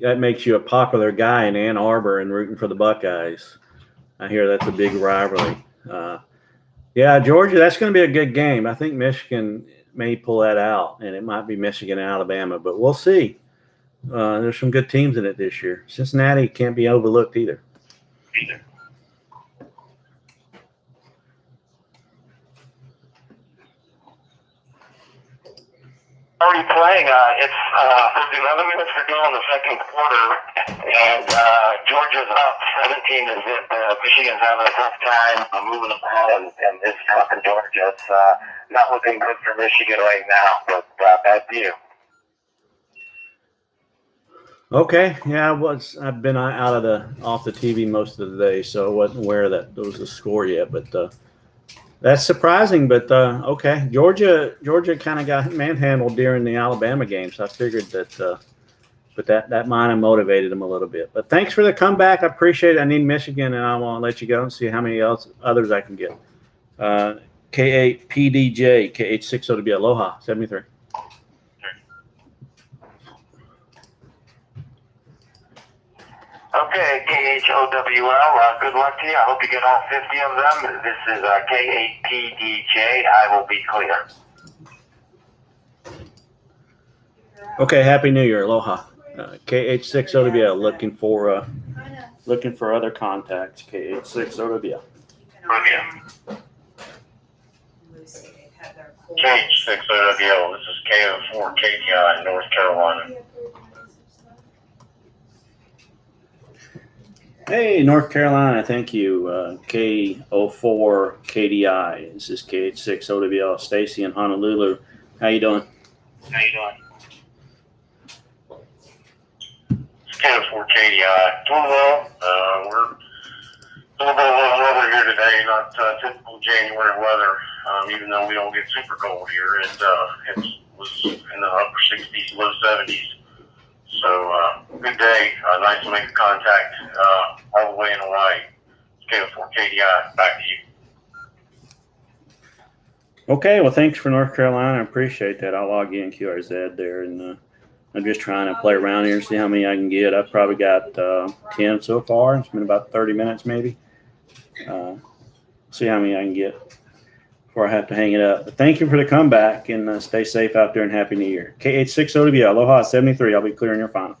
that makes you a popular guy in Ann Arbor and rooting for the Buckeyes. I hear that's a big rivalry. Yeah, Georgia, that's going to be a good game. I think Michigan may pull that out, and it might be Michigan and Alabama, but we'll see. There's some good teams in it this year. Cincinnati can't be overlooked either. Already playing. It's 11 minutes to go in the second quarter, and Georgia's up 17-0. Michigan's having a tough time moving the ball, and it's tough in Georgia. It's not looking good for Michigan right now, but back to you. Okay, yeah, I've been off the TV most of the day, so I wasn't aware that there was a score yet. But that's surprising. But okay, Georgia kind of got manhandled during the Alabama game, so I figured that. But that might have motivated them a little bit. But thanks for the comeback. I appreciate it. I need Michigan, and I want to let you go and see how many others I can get. K8PDJ, KH6OWL, Aloha, 73. Okay, KHOWL, good luck to you. I hope you get all 50 of them. This is K8PDJ. I will be clear. Okay, Happy New Year, Aloha. KH6OWL, looking for other contacts. KH6OWL. Lucy, they've had their K6OWL, this is KO4 KDI, North Carolina. Hey, North Carolina, thank you. K04 KDI. This is KH6OWL. Stacy in Honolulu. How you doing? How you doing? It's KO4 KDI. Doing well. We're a little bit of weather here today, not typical January weather. Even though we don't get super cold here, it was in the upper 60s, low 70s. So, good day. Nice to make a contact all the way in Hawaii. KO4 KDI, back to you. Okay, well, thanks for North Carolina. I appreciate that. I'll log in QRZ there, and I'm just trying to play around here and see how many I can get. I've probably got 10 so far. It's been about 30 minutes maybe. See how many I can get before I have to hang it up. But thank you for the comeback, and stay safe out there, and Happy New Year. KH6OWL, Aloha 73. I'll be clearing your final.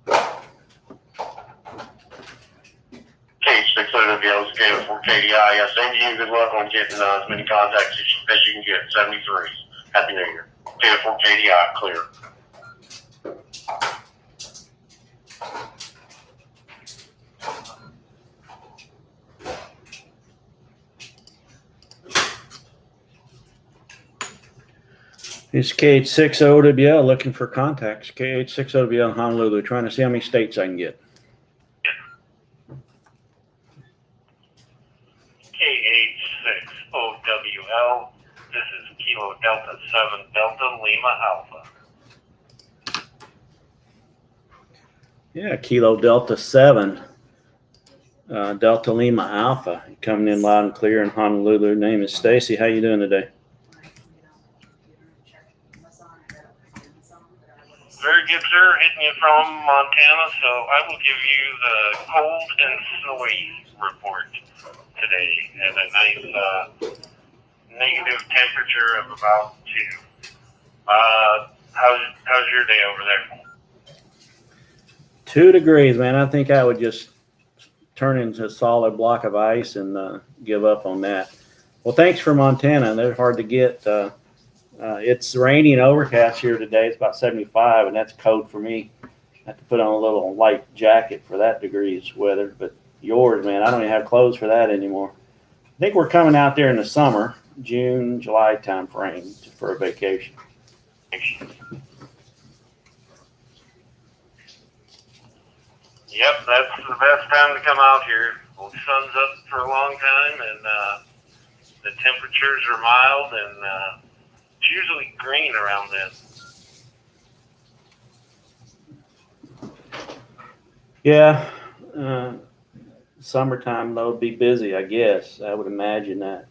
KH6OWL is KO4 KDI. Same to you. Good luck on getting as many contacts as you can get. 73s. Happy New Year. KO4 KDI, clear. It's KH6OWL looking for contacts. KH6OWL in Honolulu, trying to see how many states I can get. KH6OWL. This is Kilo Delta 7 Delta Lima Alpha. Yeah, Kilo Delta 7, Delta Lima Alpha, coming in loud and clear in Honolulu. Name is Stacy. How you doing today? Very good, sir. Hitting you from Montana, so I will give you the cold and snowy report today at a nice negative temperature of about 2. How's your day over there? 2 degrees, man. I think I would just turn into a solid block of ice and give up on that. Well, thanks for Montana. They're hard to get. It's rainy and overcast here today. It's about 75, and that's cold for me. I have to put on a little light jacket for that degrees weather. But yours, man, I don't even have clothes for that anymore. I think we're coming out there in the summer, June, July time frame for a vacation. Yep, that's the best time to come out here. Well, the sun's up for a long time, and the temperatures are mild, and it's usually green around then. Yeah, summertime though would be busy, I guess. I would imagine that.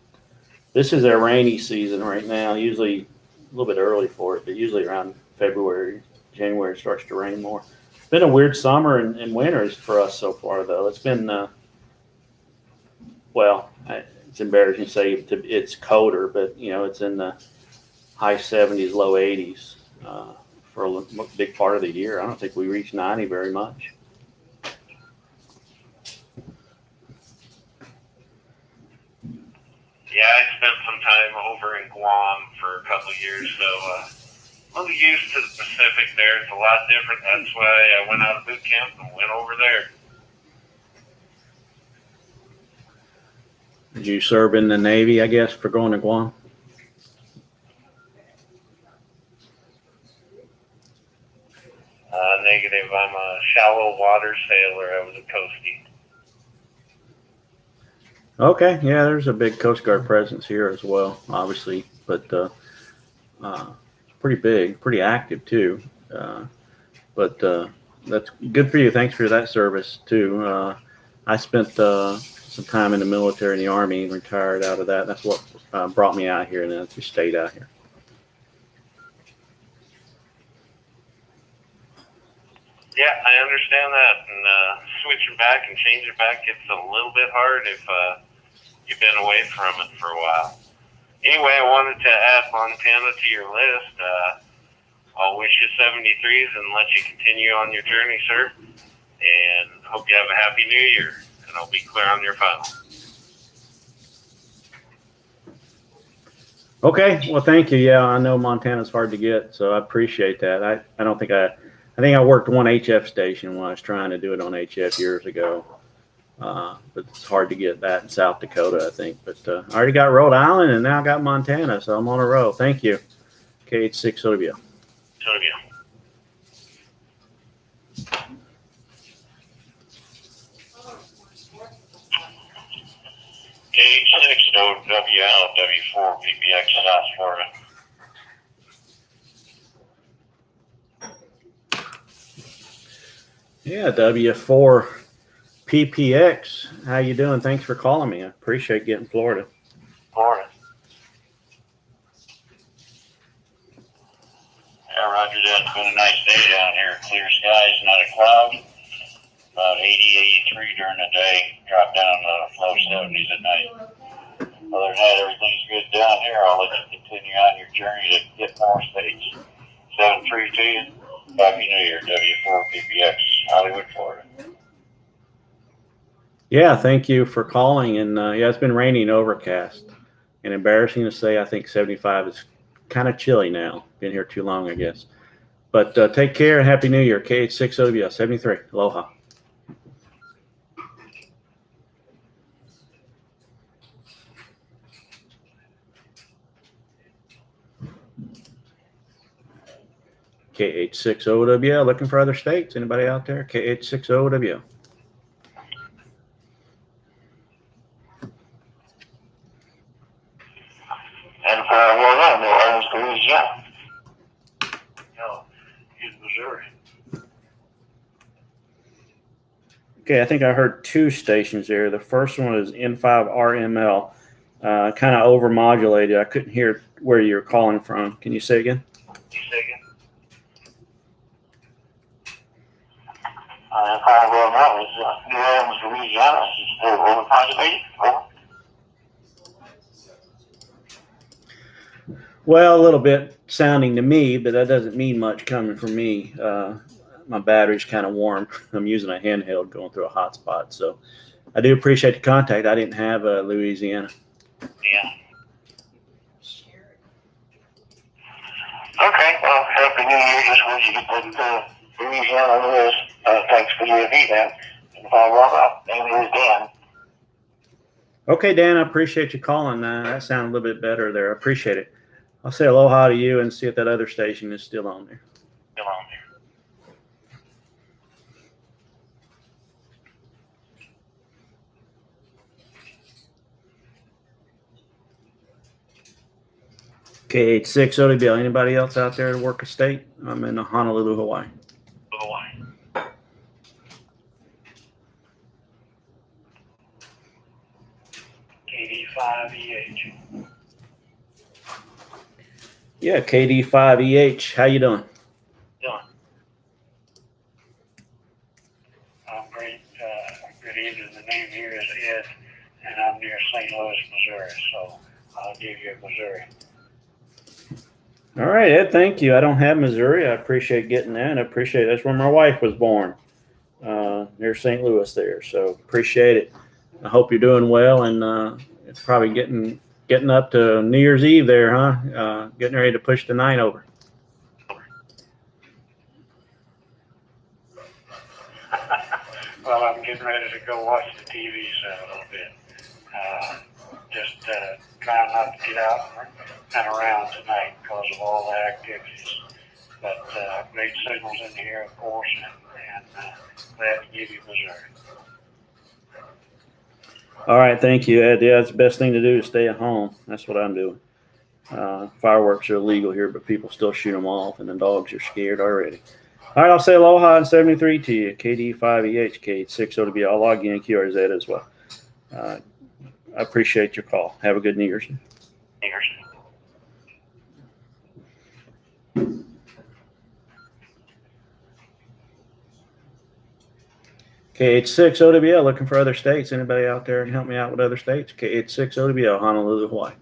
This is their rainy season right now. Usually a little bit early for it, but usually around February, January it starts to rain more. It's been a weird summer and winters for us so far, though. It's been it's embarrassing to say it's colder, but it's in the high 70s, low 80s for a big part of the year. I don't think we reach 90 very much. Yeah, I spent some time over in Guam for a couple of years, so a little used to the Pacific there. It's a lot different. That's why I went out of boot camp and went over there. Did you serve in the Navy, I guess, for going to Guam? Negative. I'm a shallow water sailor. I was a coastie. Okay, yeah, there's a big Coast Guard presence here as well, obviously, but it's pretty big, pretty active too. But that's good for you. Thanks for that service too. I spent some time in the military in the Army, retired out of that. That's what brought me out here, and then I just stayed out here. Yeah, I understand that, and switching back and changing back gets a little bit hard if you've been away from it for a while. Anyway, I wanted to add Montana to your list. I'll wish you 73s and let you continue on your journey, sir, and hope you have a happy new year, and I'll be clear on your final. Okay, well, thank you. Yeah, I know Montana's hard to get, so I appreciate that. I don't think I think I worked one HF station when I was trying to do it on HF years ago. But it's hard to get that in South Dakota, I think. But I already got Rhode Island and now I got Montana, so I'm on a roll. Thank you. KH6OW. KH6OWL, W4 PPX South Florida. Yeah, W4 PPX. How you doing? Thanks for calling me. I appreciate getting Florida. Florida. Yeah, roger that. It's been a nice day down here. Clear skies, not a cloud. About 80, 83 during the day. Drop down to low 70s at night. Other than that, everything's good down here. I'll let you continue on your journey to get more states. 7-3 to you. Happy New Year, W4 PPX, Hollywood, Florida. Yeah, thank you for calling. And yeah, it's been raining, overcast, and embarrassing to say, I think 75 is kind of chilly now. Been here too long, I guess. But take care and Happy New Year. KH6OW 73. Aloha. KH6OW. Looking for other states? Anybody out there? KH6OW. And well, no, New Orleans, Louisiana. No, in Missouri. Okay, I think I heard two stations there. The first one is N5RML. Kind of overmodulated. I couldn't hear where you're calling from. Can you say again? You say again? Well, no, it's New Orleans, Louisiana. It's overpopulated. Over. Well, a little bit sounding to me, but that doesn't mean much coming from me. My battery's kind of warm. I'm using a handheld going through a hotspot. So I do appreciate the contact. I didn't have Louisiana. Yeah. Okay, well, Happy New Year. Just once you get that Louisiana on the list, thanks for your feedback. And if I walk up, name is Dan. Okay, Dan, I appreciate you calling. That sounded a little bit better there. I appreciate it. I'll say aloha to you and see if that other station is still on there. Still on there. KH6OW. Anybody else out there to work a state? I'm in Honolulu, Hawaii. Hawaii. KD5EH. Yeah, KD5EH. How you doing? Done. Great. Good evening. The name here is Ed, and I'm near St. Louis, Missouri, so I'll give you Missouri. All right, Ed, thank you. I don't have Missouri. I appreciate getting that. I appreciate it. That's where my wife was born, near St. Louis there. So appreciate it. I hope you're doing well, and it's probably getting up to New Year's Eve there, huh? Getting ready to push the night over. Well, I'm getting ready to go watch the TV set a little bit. Just trying not to get out and around tonight because of all the activities. But great signals in here, of course, and glad to give you Missouri. All right, thank you, Ed. Yeah, it's the best thing to do is stay at home. That's what I'm doing. Fireworks are illegal here, but people still shoot them off, and the dogs are scared already. All right, I'll say aloha and 73 to you. KD5EH, KH6OW. I'll log in QRZ as well. I appreciate your call. Have a good New Year's. KH6OWL, looking for other states. Anybody out there and help me out with other states? KH6OWL, Honolulu, Hawaii.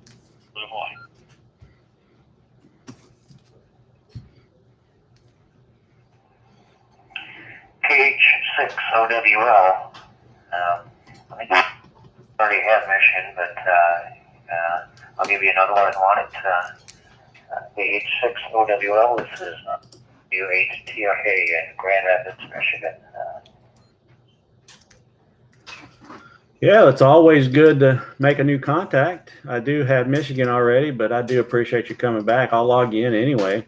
KH6OWL. I think I already have Michigan, but I'll give you another one if you want it. H6OWL. This is UHTRK in Grand Rapids, Michigan. Yeah, it's always good to make a new contact. I do have Michigan already, but I do appreciate you coming back. I'll log you in anyway.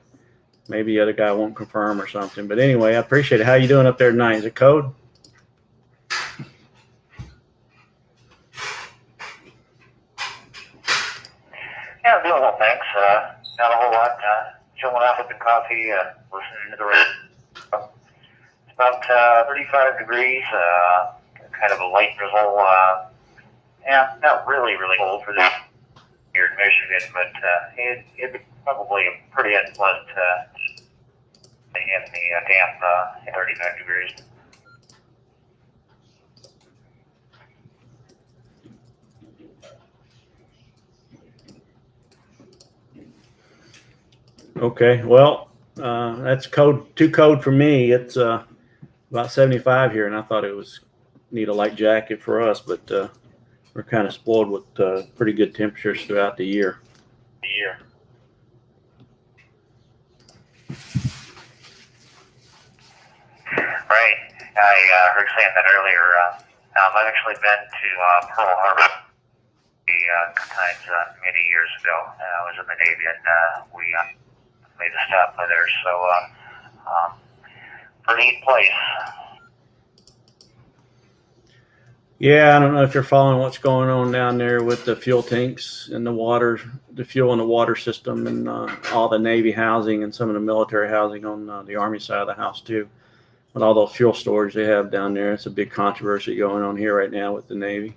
Maybe the other guy won't confirm or something. But anyway, I appreciate it. How you doing up there tonight? Is it code? Yeah, I'm doing well, thanks. Not a whole lot. Chilling out with the coffee, listening to the radio. It's about 35 degrees, kind of a light drizzle. Yeah, not really cold for this here in Michigan, but it's probably a pretty unpleasant in the damp 35 degrees. Okay, well, that's too cold for me. It's about 75 here, and I thought it was need a light jacket for us, but we're kind of spoiled with pretty good temperatures throughout the year. Right. I heard saying that earlier. I've actually been to Pearl Harbor times many years ago. I was in the Navy, and we made a stop by there. So, pretty neat place. Yeah, I don't know if you're following what's going on down there with the fuel tanks and the water, the fuel in the water system, and all the Navy housing and some of the military housing on the Army side of the house too. With all those fuel storage they have down there, it's a big controversy going on here right now with the Navy.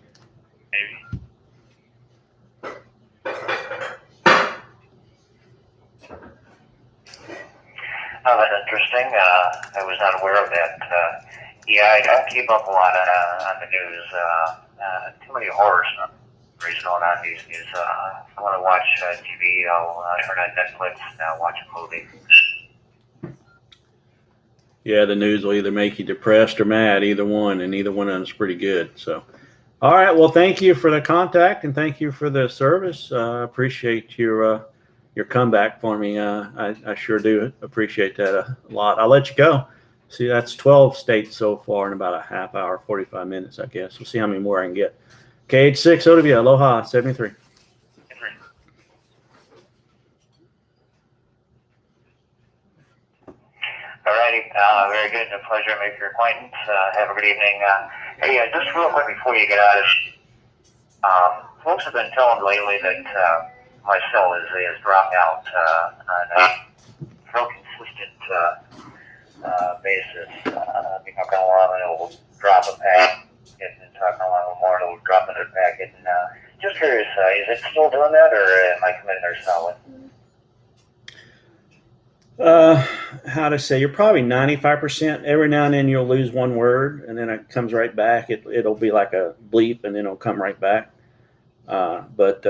Oh, that's interesting. I was not aware of that. Yeah, I don't keep up a lot on the news. Too many horror stories going on these days. If I want to watch TV, I'll turn on Netflix and watch a movie. Yeah, the news will either make you depressed or mad, either one, and either one of them is pretty good. So, all right, well, thank you for the contact and thank you for the service. I appreciate your comeback for me. I sure do appreciate that a lot. I'll let you go. See, that's 12 states so far in about a half hour, 45 minutes, I guess. We'll see how many more I can get. KH6 OW, Aloha, 73. Alrighty, very good. A pleasure to make your acquaintance. Have a good evening. Hey, just real quick before you get out of this, folks have been telling lately that my cell is dropping out on a real consistent basis. Talking along and it'll drop a packet, and talking along more and it'll drop another packet. And just curious, is it still doing that, or am I committing there solid? How to say, you're probably 95%. Every now and then you'll lose one word and then it comes right back. It'll be like a bleep and then it'll come right back. But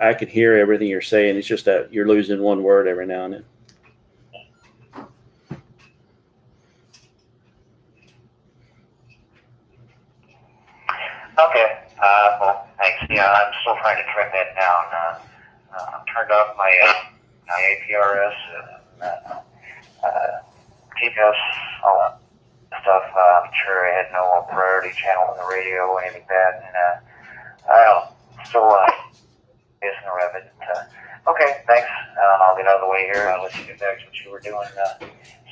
I could hear everything you're saying. It's just that you're losing one word every now and then. Okay. Well, thanks. Yeah, I'm still trying to track that down. I've turned off my APRS, GPS, all that stuff. I'm sure I had no priority channel on the radio or anything like that. And I don't know. Still isn't a rabbit. Okay, thanks. I'll get out of the way here. I'll let you get back to what you were doing.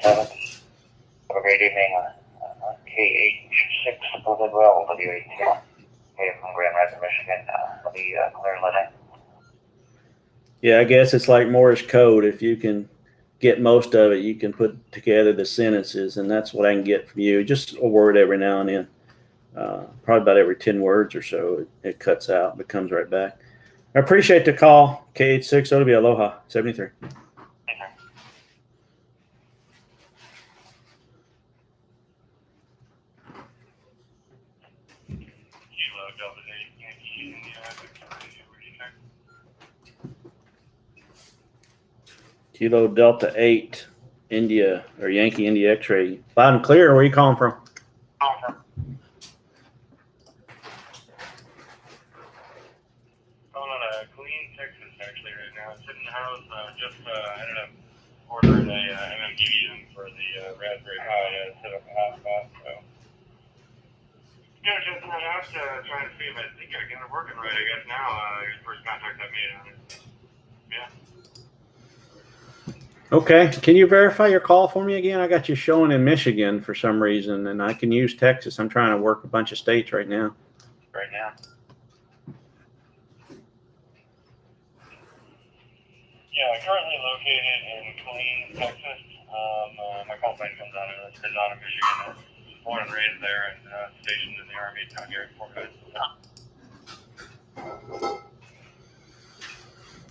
7. Have a great evening. KH6 Well, W8. Hey, from Grand Rapids, Michigan. Let me clear and let in. Yeah, I guess it's like Morse code. If you can get most of it, you can put together the sentences, and that's what I can get from you. Just a word every now and then. Probably about every 10 words or so, it cuts out, but comes right back. I appreciate the call. KH6 OW, Aloha, 73. Kilo Delta 8, India, or Yankee India X-ray. Loud and clear. Where are you calling from? Calling on a Killeen, Texas house. Just ended up ordering a MMDVM for the Raspberry Pi to set up a hotspot. So yeah, just that out trying to see if I think I got it working right. I guess now your first contact I made on it. Yeah. Okay, can you verify your call for me again? I got you showing in Michigan for some reason, and I can use Texas. I'm trying to work a bunch of states right now. Right now. Yeah, currently located in Killeen, Texas. My call sign comes out of Michigan. I was born and raised there and stationed in the Army down here at Fort Hood.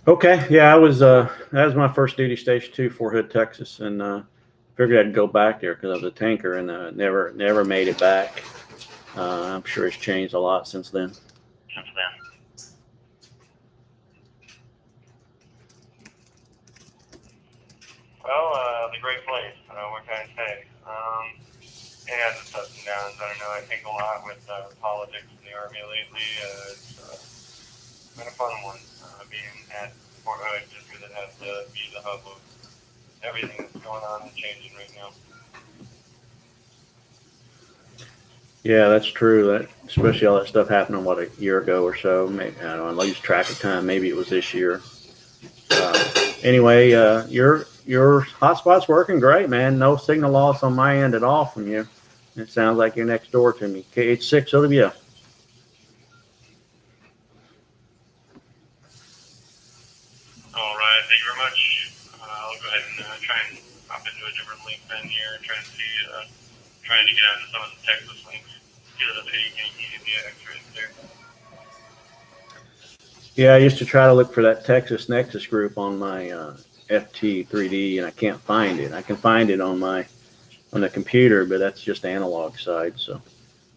Okay, yeah, I was that was my first duty station too, Fort Hood, Texas, and figured I'd go back there because I was a tanker and never made it back. I'm sure it's changed a lot since then. Well, it's a great place. What can I say? It has its ups and downs. I don't know. I think a lot with politics in the Army lately. It's been a fun one being at Fort Hood just because it has to be the hub of everything that's going on and changing right now. Yeah, that's true. That especially all that stuff happened what, a year ago or so. Maybe I don't know. I lose track of time. Maybe it was this year. Anyway, your hotspot's working great, man. No signal loss on my end at all from you. It sounds like you're next door to me. KH6 OWL. All right, thank you very much. I'll go ahead and try and hop into a different link then here, trying to see, trying to get onto some of the Texas links. Get it up so you can use the X-rays there. Yeah, I used to try to look for that Texas Nexus group on my FT3D, and I can't find it. I can find it on the computer, but that's just analog side, so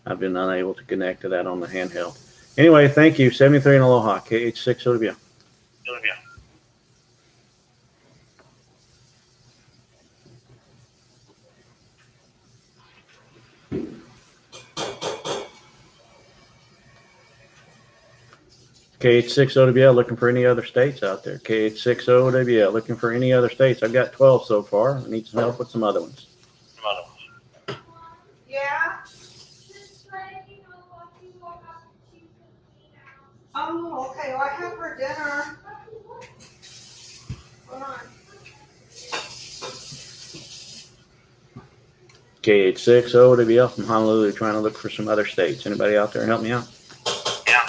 I've been unable to connect to that on the handheld. Anyway, thank you. 73 and Aloha, KH6 OWL. Olivia. KH6 OWL looking for any other states out there. KH6 OWL looking for any other states. I've got 12 so far. I need some help with some other ones. Yeah? Oh, okay, well, I have her dinner. Hold on. KH6 OWL from Honolulu trying to look for some other states. Anybody out there help me out? Yeah.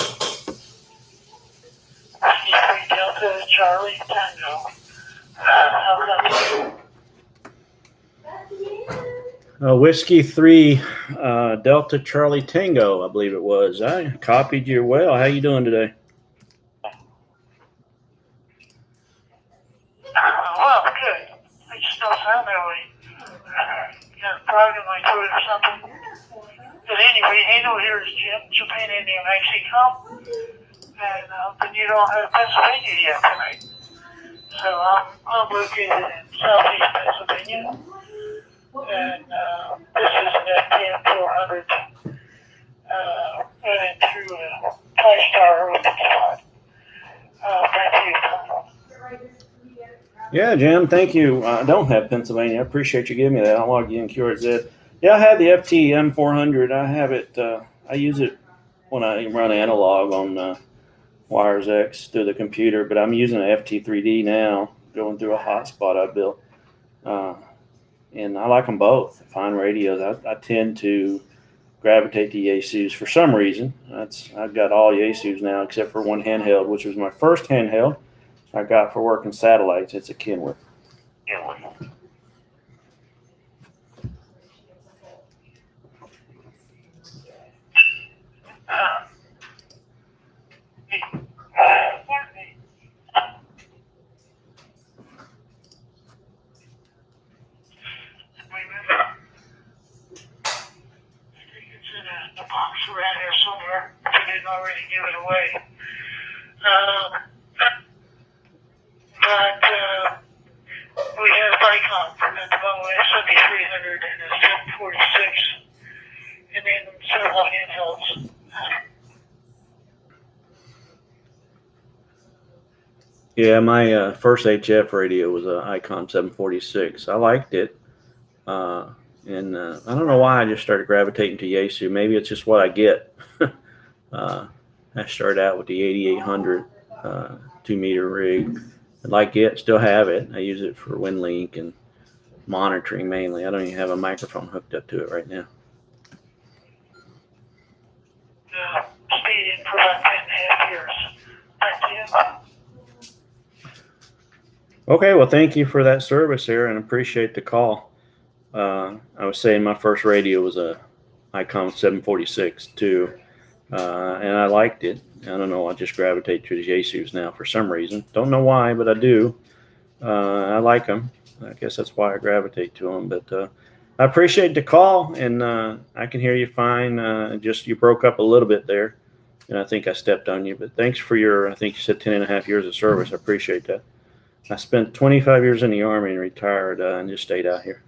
Delta Charlie Tango. Whiskey 3 Delta Charlie Tango, I believe it was. I copied you well. How you doing today? Well, good. I just don't sound that way. Got a frog in my throat or something. But anyway, Halo here is Japan Indian Mexico. And but you don't have Pennsylvania yet tonight. So I'm located in southeast Pennsylvania. And this is an FTM 400 running through a Tri-Star with the pod. Thank you. Yeah, Jim, thank you. I don't have Pennsylvania. I appreciate you giving me that. I'll log you in QRZ. Yeah, I have the FT M400. I have it. I use it when I run analog on Wires X through the computer, but I'm using an FT3D now, going through a hotspot I built. And I like them both. Fine radios. I tend to gravitate to Yaesus for some reason. I've got all Yaesus now except for one handheld, which was my first handheld I got for working satellites. It's a Kenworth. The box around here somewhere if I didn't already give it away. But we have Icon at the moment, a 7300 and a 746, and then several handhelds. Yeah, my first HF radio was a Icon 746. I liked it. And I don't know why I just started gravitating to Yaesu. Maybe it's just what I get. uh, I started out with the 8800 2 meter rig. I like it, still have it. I use it for WinLink and monitoring mainly. I don't even have a microphone hooked up to it right now. Stayed in for about 10.5 years. Back to you. Okay, well, thank you for that service here and appreciate the call. I was saying my first radio was a Icon 746 too, and I liked it. I don't know, I just gravitate to the Yaesus now for some reason. Don't know why, but I do. I like them. I guess that's why I gravitate to them. But I appreciate the call, and I can hear you fine. Just you broke up a little bit there, and I think I stepped on you. But thanks for your, I think you said 10.5 years of service. I appreciate that. I spent 25 years in the Army and retired and just stayed out here.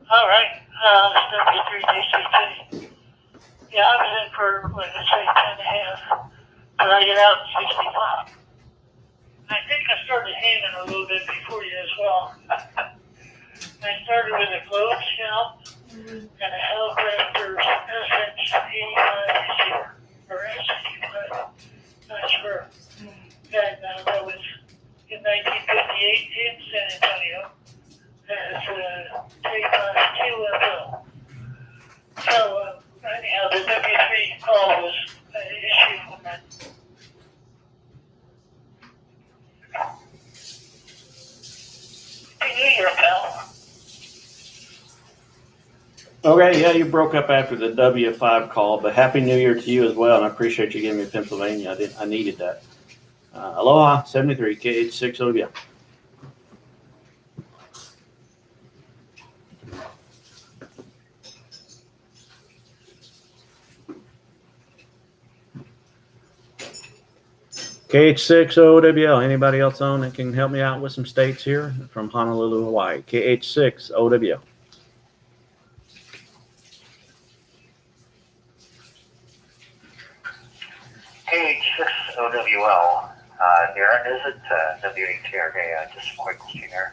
All right. W3 DCT. Yeah, I was in for, what did I say, 10.5. But I get out at 65. I think I started handing a little bit before you as well. I started with a globe scout and a helicopter SH-85 or SH-85 transfer. And that was in 1958 in San Antonio. As K-2 So, anyhow, the W3 call was an issue on that. Happy New Year, pal. Okay, yeah, you broke up after the W5 call, but Happy New Year to you as well, and I appreciate you giving me Pennsylvania. I needed that. Aloha, 73 KH6 OBL. KH6 OWL. Anybody else on that can help me out with some states here from Honolulu, Hawaii? KH6 OWL. KH6OWL. Darren, is it W8TRK? Just a quick question here.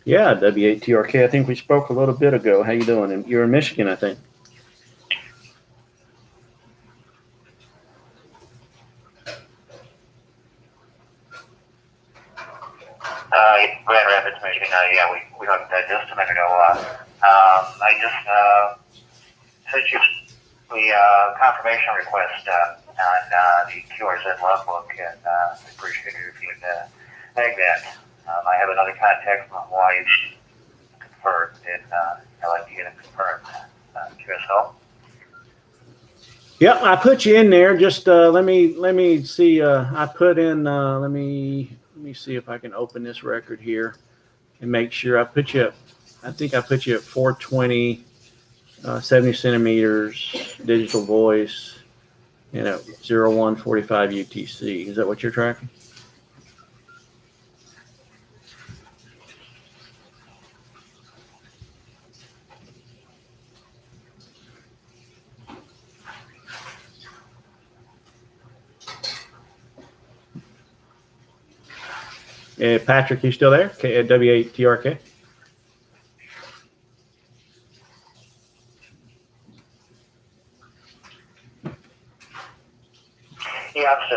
Yeah, W8TRK. I think we spoke a little bit ago. How you doing? You're in Michigan, I think. Grand Rapids, Michigan. Yeah, we talked that just a minute ago. I just sent you the confirmation request on the QRZ logbook, and I appreciate it if you'd tag that. I have another contact from Hawaii confirmed, and I'd like to get it confirmed. QSL. Yep, I put you in there. Just let me see. I put in. Let me see if I can open this record here and make sure I put you. I think I put you at 420, 70 centimeters digital voice, and at 0145 UTC. Is that what you're tracking? Patrick, you still there? W8TRK. Yeah, I'm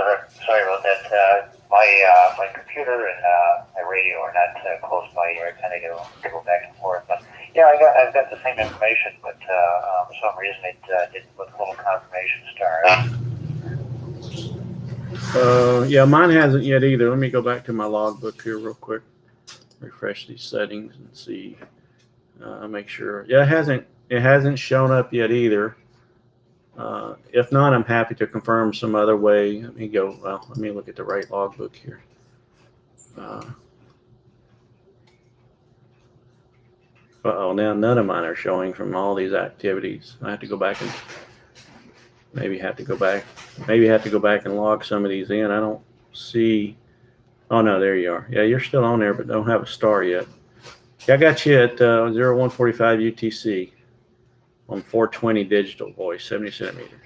sorry about that. My computer and my radio are not close by here. I kind of go back and forth. But yeah, I've got the same information, but for some reason it didn't put a little confirmation star. Yeah, mine hasn't yet either. Let me go back to my logbook here real quick. Refresh these settings and see. Make sure. Yeah, it hasn't shown up yet either. If not, I'm happy to confirm some other way. Let me go. Well, let me look at the right logbook here. Uh-oh, now none of mine are showing from all these activities. I have to go back and maybe have to go back and log some of these in. I don't see. Oh no, there you are. Yeah, you're still on there, but don't have a star yet. Yeah, I got you at 0145 UTC. on 420 digital voice, 70 centimeters.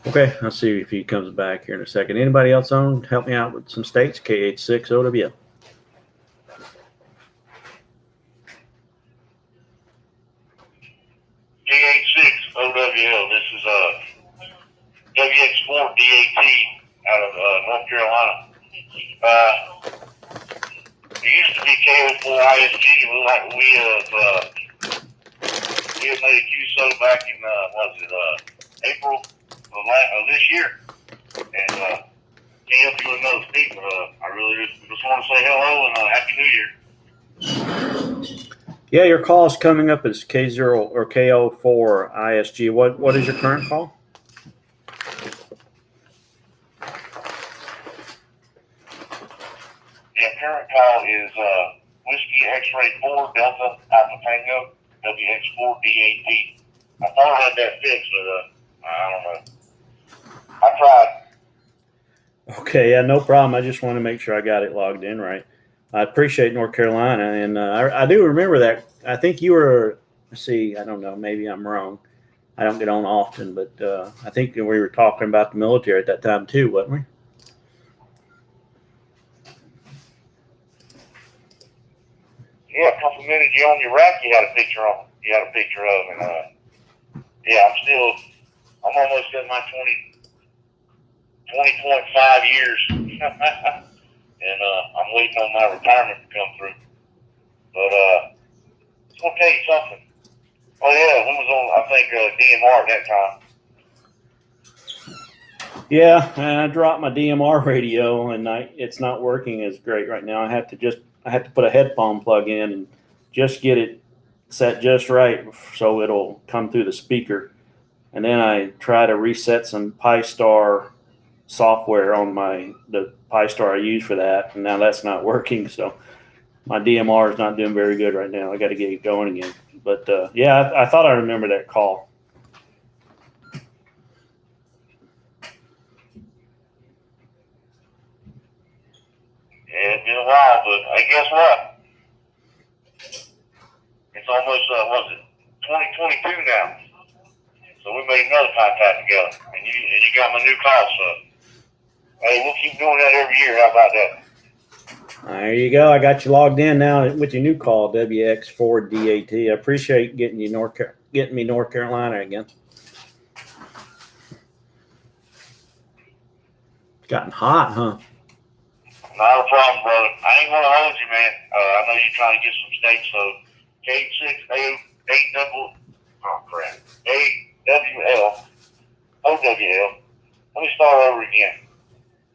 Okay, I'll see if he comes back here in a second. Anybody else on? Help me out with some states. K86OWL. DH6OWL. This is WX4 DAT out of North Carolina. It used to be KO4 ISG. We have made a QSO back in April of this year, and can't help you with another speak, but I really just want to say hello and Happy New Year. Yeah, your call is coming up as K0 or KO4 ISG. What is your current call? Yeah, current call is Whiskey X-Ray 4 Delta Alpha Tango WX4 DAT. I thought I had that fixed, but I don't know. I tried. Okay, yeah, no problem. I just want to make sure I got it logged in right. I appreciate North Carolina, and I do remember that. I think you were, see, I don't know, maybe I'm wrong. I don't get on often, but I think we were talking about the military at that time too, wasn't we? Yeah, complimented you on your rack. You had a picture of, and yeah, I'm almost at my 20.5 years, and I'm waiting on my retirement to come through. But it's gonna tell you something. Oh yeah, when was on? I think DMR at that time. Yeah, and I dropped my DMR radio, and it's not working as great right now. I have to put a headphone plug in and just get it set just right so it'll come through the speaker. And then I try to reset some Pi-Star software on the Pi-Star I use for that, and now that's not working. So my DMR is not doing very good right now. I got to get it going again. But yeah, I thought I remember that call. Yeah, it's been a while, but hey, guess what? It's almost what is it, 2022 now. So we made another contact together, and you got my new call. So hey, we'll keep doing that every year. How about that? There you go. I got you logged in now with your new call, WX4 DAT. I appreciate getting me North Carolina again. It's gotten hot, huh? Not a problem, brother. I ain't gonna hold you, man. I know you're trying to get some states, so AWL, OWL. Let me start over again.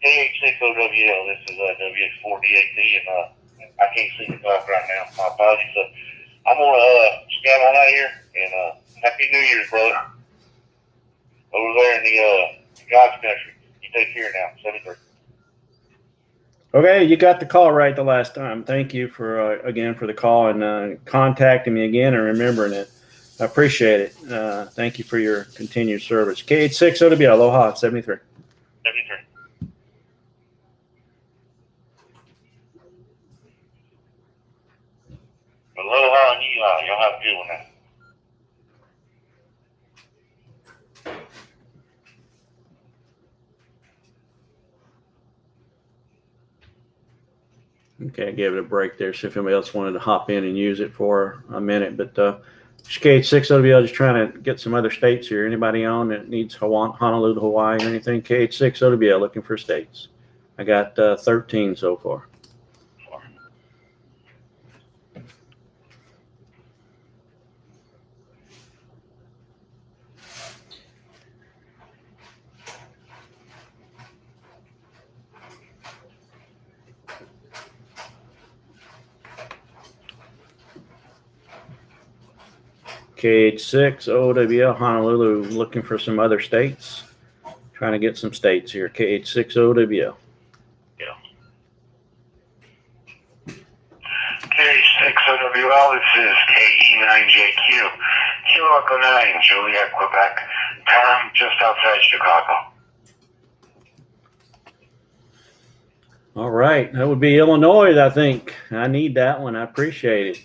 K86OWL. This is WX4 DAT, and I can't seem to talk right now. My apologies. So I'm gonna scan on out here, and Happy New Year's, brother. Over there in the God's country. You take care now. 73. Okay, you got the call right the last time. Thank you for again for the call and contacting me again and remembering it. I appreciate it. Thank you for your continued service. K86OWL, Aloha, 73. 73. Aloha and yeehaw. Y'all have a good one now. Okay, I gave it a break there. See if anybody else wanted to hop in and use it for a minute. But KH6OWL, just trying to get some other states here. Anybody on that needs Honolulu, Hawaii, or anything? KH6OWL, looking for states. I got 13 so far. KH6OWL, Honolulu, looking for some other states. Trying to get some states here. KH6OWL. K6OWL, this is KE9JQ. Kilo 9, Juliet, Quebec. Tom, just outside Chicago. All right. That would be Illinois, I think. I need that one. I appreciate it.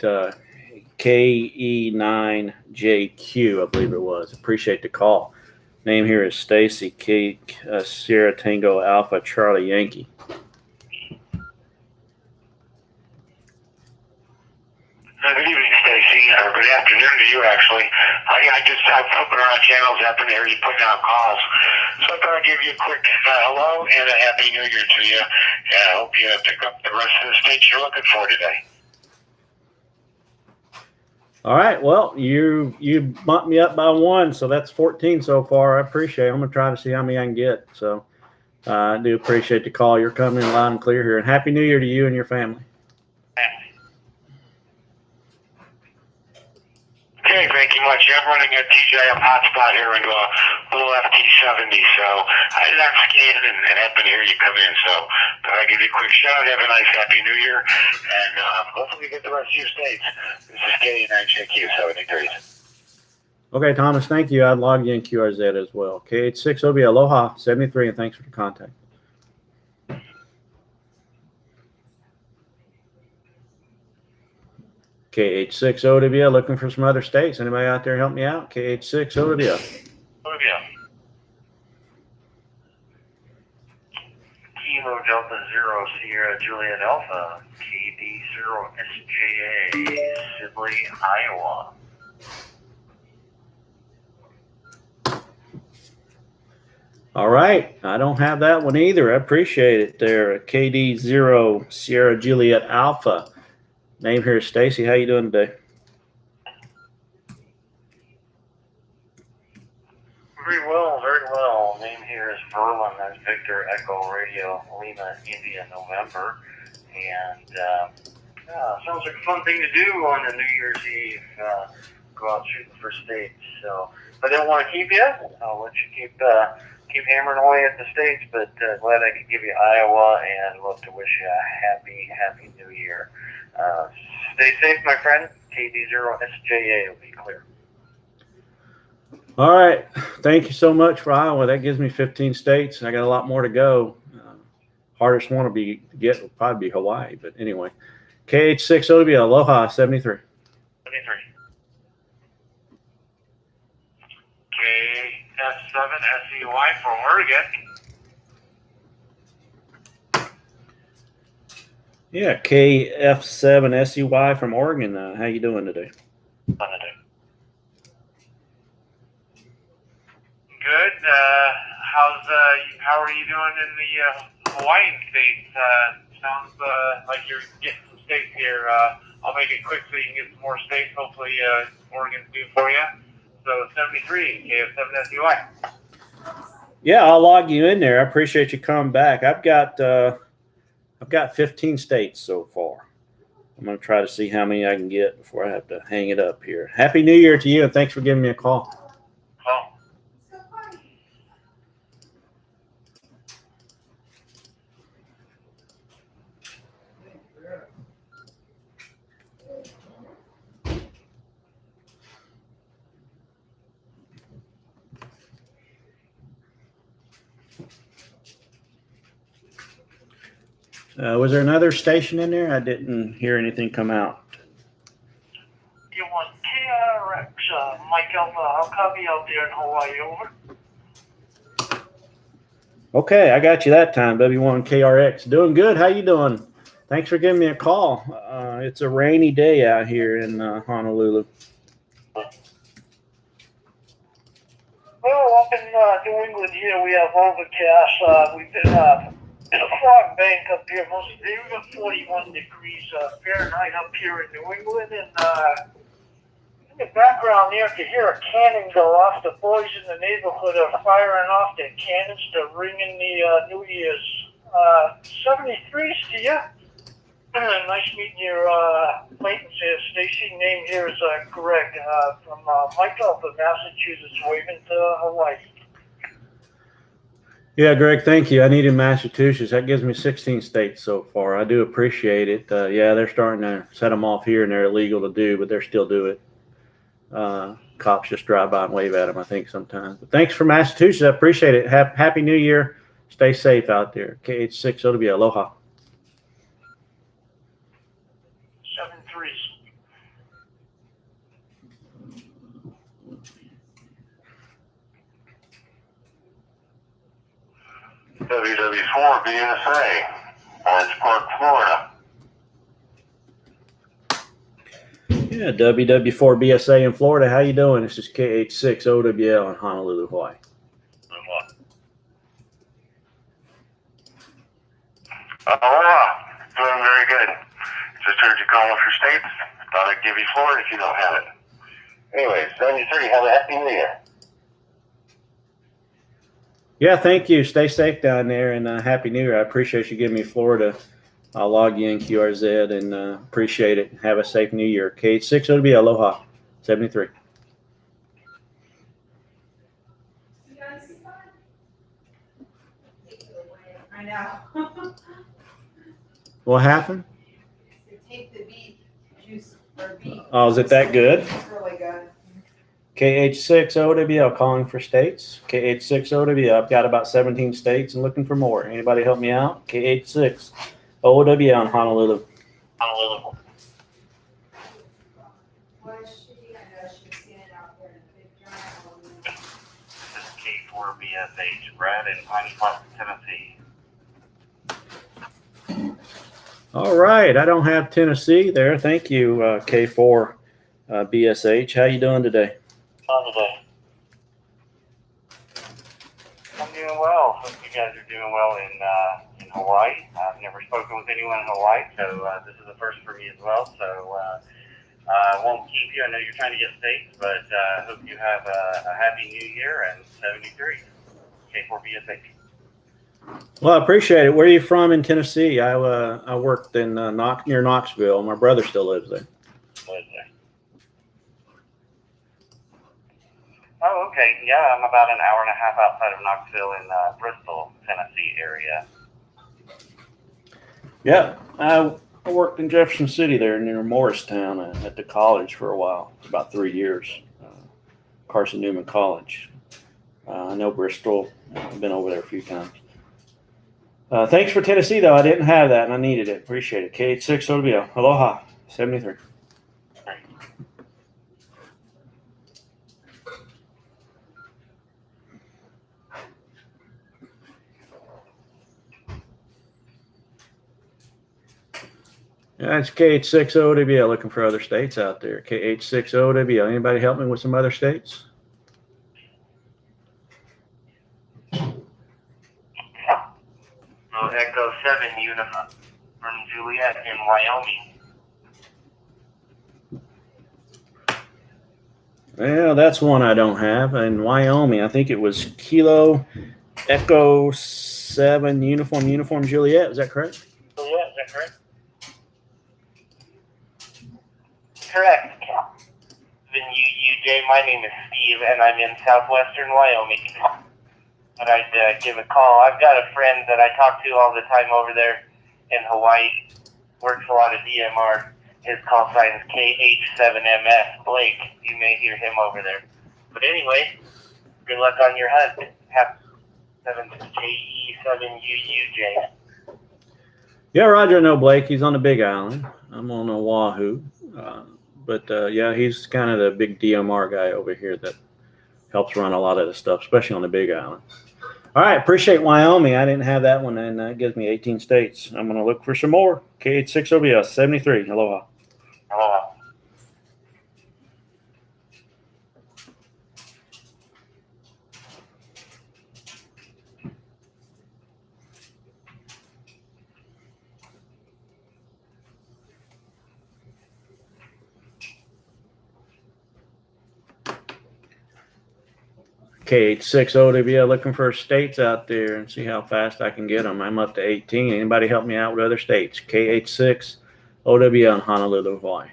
KE9JQ, I believe it was. Appreciate the call. Name here is Stacy K. Sierra Tango Alpha Charlie Yankee. Good evening, Stacy, or good afternoon to you, actually. I'm flipping around channels, happen to hear you putting out calls. So I thought I'd give you a quick hello and a happy new year to you. And I hope you pick up the rest of the states you're looking for today. All right. Well, you bumped me up by one, so that's 14 so far. I appreciate it. I'm going to try to see how many I can get. So I do appreciate the call. You're coming in loud and clear here. And Happy New Year to you and your family. Okay, thank you much. I'm running a DJI hotspot here into a little FT70, so I did not scan and happen to hear you come in, so thought I'd give you a quick shout. Have a nice Happy New Year, and hopefully get the rest of your states. This is KE9JQ 73. Okay, Thomas, thank you. I'd log you in QRZ as well. KH6OB Aloha 73, and thanks for the contact. KH6OW, looking for some other states. Anybody out there help me out? KH6OW. Oh, yeah. Kilo Delta Zero Sierra Juliet Alpha, KD0 SJA, Sibley, Iowa. All right. I don't have that one either. I appreciate it there. KD0 Sierra Juliet Alpha. Name here is Stacy. How you doing today? Very well, very well. Name here is Verlin. That's Victor Echo Radio Lima India November. And sounds like a fun thing to do on the New Year's Eve. Go out shooting for states. So if I don't want to keep you, I'll let you keep hammering away at the states. But glad I could give you Iowa and love to wish you a happy New Year. Stay safe, my friend. KD0SJA will be clear. All right. Thank you so much for Iowa. That gives me 15 states. I got a lot more to go. Hardest one to get will probably be Hawaii. But anyway, KH6OW Aloha 73. 73. KS7SEY from Oregon. Yeah, KF7SEY from Oregon. How you doing today? Good. How are you doing in the Hawaiian states? Sounds like you're getting some states here. I'll make it quick so you can get some more states. Hopefully, Oregon's due for you. So 73 KF7SEY. Yeah, I'll log you in there. I appreciate you coming back. I've got 15 states so far. I'm going to try to see how many I can get before I have to hang it up here. Happy New Year to you, and thanks for giving me a call. Was there another station in there? I didn't hear anything come out. You want KRX, Mike Alpha, I'll copy out there in Hawaii, over. Okay, I got you that time, W1KRX. Doing good. How you doing? Thanks for giving me a call. It's a rainy day out here in Honolulu. Well, up in New England here, we have overcast. We've been in a fog bank up here most of the day. We've got 41 degrees Fahrenheit up here in New England. And in the background there, you can hear a cannon go off. The boys in the neighborhood are firing off their cannons to ring in the New Year's. 73s to you. Nice meeting your acquaintance here, Stacy. Name here is Greg from Mike Alpha, Massachusetts, waving to Hawaii. Yeah, Greg, thank you. I need in Massachusetts. That gives me 16 states so far. I do appreciate it. Yeah, they're starting to set them off here, and they're illegal to do, but they're still do it. cops just drive by and wave at them, I think, sometimes. But thanks for Massachusetts. I appreciate it. Happy New Year. Stay safe out there. KH6OW. Aloha. 7-3. WW4 BSA, Orange Park, Florida. Yeah, WW4BSA in Florida. How you doing? This is KH6OWL in Honolulu, Hawaii. Aloha. Doing very good. Just heard you calling for states. Thought I'd give you Florida if you don't have it. Anyway, 73, have a happy New Year. Yeah, thank you. Stay safe down there, and Happy New Year. I appreciate you giving me Florida. I'll log you in QRZ and appreciate it. Have a safe New Year. KH6OW. Aloha. 73. You guys see that? I know. What happened? So take the beet juice or beet. Oh, is it that good? It's really good. KH6OWL calling for states. KH6OWL. I've got about 17 states and looking for more. Anybody help me out? KH6OWL in Honolulu. Honolulu. Was she? I know she was standing out there in a big giant. This is K4BSH, Brad in Pine Park, Tennessee. All right. I don't have Tennessee there. Thank you, K4 BSH. How you doing today? Today. I'm doing well. Hope you guys are doing well in Hawaii. I've never spoken with anyone in Hawaii, so this is the first for me as well. So I won't keep you. I know you're trying to get states, but I hope you have a happy New Year and 73. K4BSH. Well, I appreciate it. Where are you from in Tennessee? I worked in near Knoxville. My brother still lives there. Lives there. Oh, okay. Yeah, I'm about an hour and a half outside of Knoxville in Bristol, Tennessee area. Yeah, I worked in Jefferson City there near Morristown at the college for a while, about 3 years. Carson Newman College. I know Bristol. I've been over there a few times. Thanks for Tennessee, though. I didn't have that, and I needed it. Appreciate it. KH6OWL. Aloha. 73. Yeah, it's KH6OWL looking for other states out there. KH6OWL. Anybody help me with some other states? Echo 7 Uniform from Juliet in Wyoming. Well, that's one I don't have. In Wyoming, I think it was Kilo Echo 7 Uniform Juliet. Is that correct? Juliet, is that correct? Correct. Then UJ, my name is Steve, and I'm in southwestern Wyoming. But I'd give a call. I've got a friend that I talk to all the time over there in Hawaii. Works a lot of DMR. His call sign is KH7MS. Blake, you may hear him over there. But anyway, good luck on your hunt. Have 7JE7UUJ. Yeah, Roger, I know Blake. He's on the Big Island. I'm on Oahu. But yeah, he's kind of the big DMR guy over here that helps run a lot of the stuff, especially on the Big Island. All right, appreciate Wyoming. I didn't have that one, and that gives me 18 states. I'm going to look for some more. KH6OBS 73. Aloha. Aloha. KH6OWL looking for states out there and see how fast I can get them. I'm up to 18. Anybody help me out with other states? KH6OWL in Honolulu, Hawaii.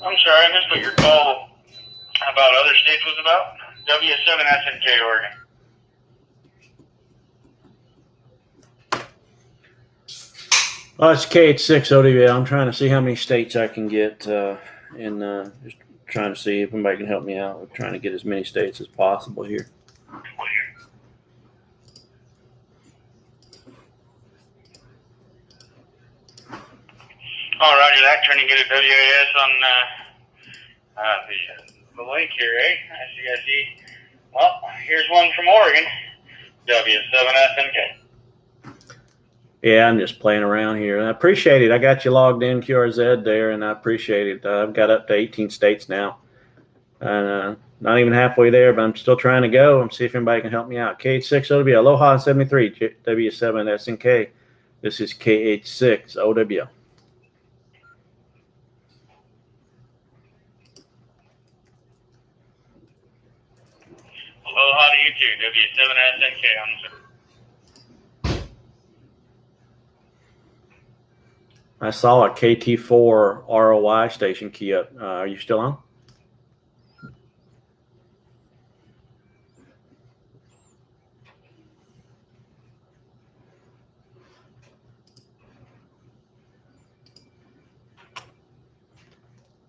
I'm sorry, I missed what your call about other states was about. W7SNK, Oregon. Oh, it's KH6 ODB. I'm trying to see how many states I can get, and just trying to see if anybody can help me out with trying to get as many states as possible here. Oh, roger that. Trying to get a WAS on the link here, eh? I see. Well, here's one from Oregon. W7SNK. Yeah, I'm just playing around here. I appreciate it. I got you logged in QRZ there, and I appreciate it. I've got up to 18 states now. And not even halfway there, but I'm still trying to go and see if anybody can help me out. KH6 OW, Aloha 73, W7 SNK. This is KH6 OW. Aloha to you too. W7SNK on the server. I saw a KT4 ROI station key up. Are you still on?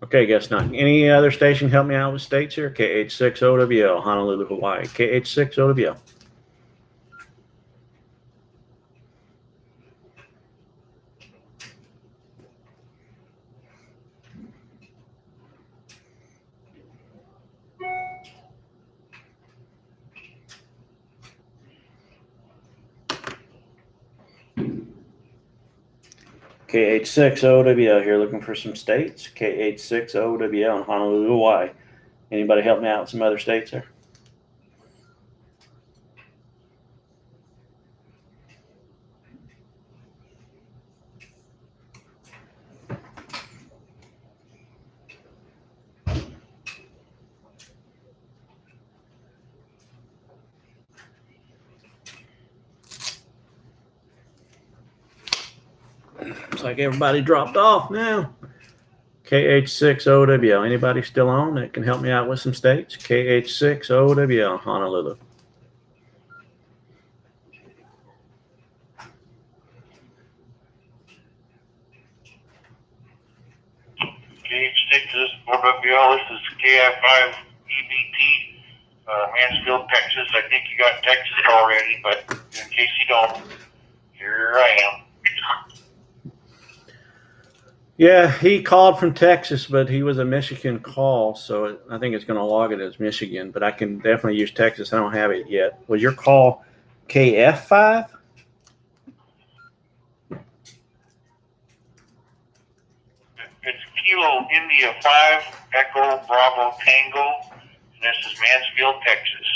Okay, guess not. Any other station help me out with states here? KH6OWL, Honolulu, Hawaii. KH6OWL. KH6OWL here looking for some states. KH6OWL in Honolulu, Hawaii. Anybody help me out with some other states there? Looks like everybody dropped off now. KH6OWL. Anybody still on that can help me out with some states? KH6OWL, Honolulu. KH6 is WL. This is KI5 EBT, Mansfield, Texas. I think you got Texas already, but in case you don't, here I am. Yeah, he called from Texas, but he was a Michigan call, so I think it's going to log it as Michigan, but I can definitely use Texas. I don't have it yet. Was your call KF5? It's Kilo India 5, Echo Bravo Tango, and this is Mansfield, Texas.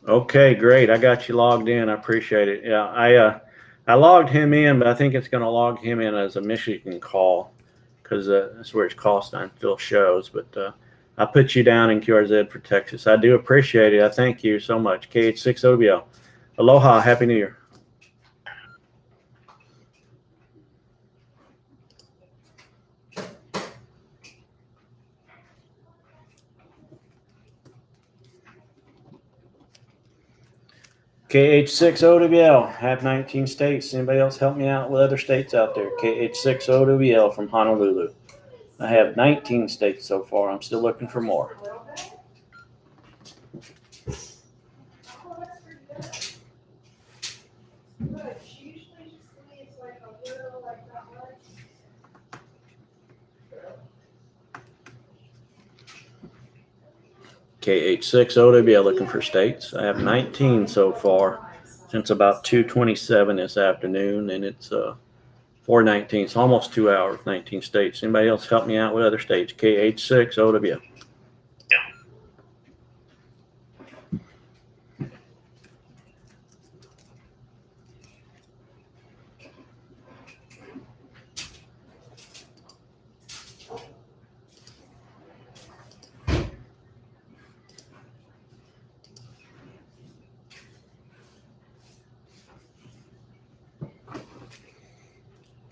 Okay, great. I got you logged in. I appreciate it. Yeah, I logged him in, but I think it's going to log him in as a Michigan call because that's where his call sign still shows. But I put you down in QRZ for Texas. I do appreciate it. I thank you so much. KH6OBL. Aloha. Happy New Year. KH6OWL, have 19 states. Anybody else help me out with other states out there? KH6OWL from Honolulu. I have 19 states so far. I'm still looking for more. KH6OWL looking for states. I have 19 so far since about 2:27 this afternoon, and it's 4:19. So almost 2 hours, 19 states. Anybody else help me out with other states? KH6OWL.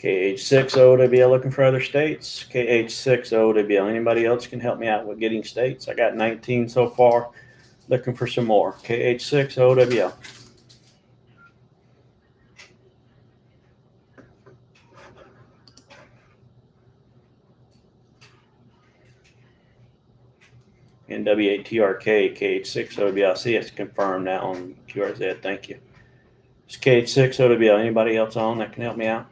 KH6OWL looking for other states. KH6OWL. Anybody else can help me out with getting states? I got 19 so far. Looking for some more. KH6OWL. NW8TRK, KH6OWL. See, it's confirmed now on QRZ. Thank you. It's KH6OWL. Anybody else on that can help me out?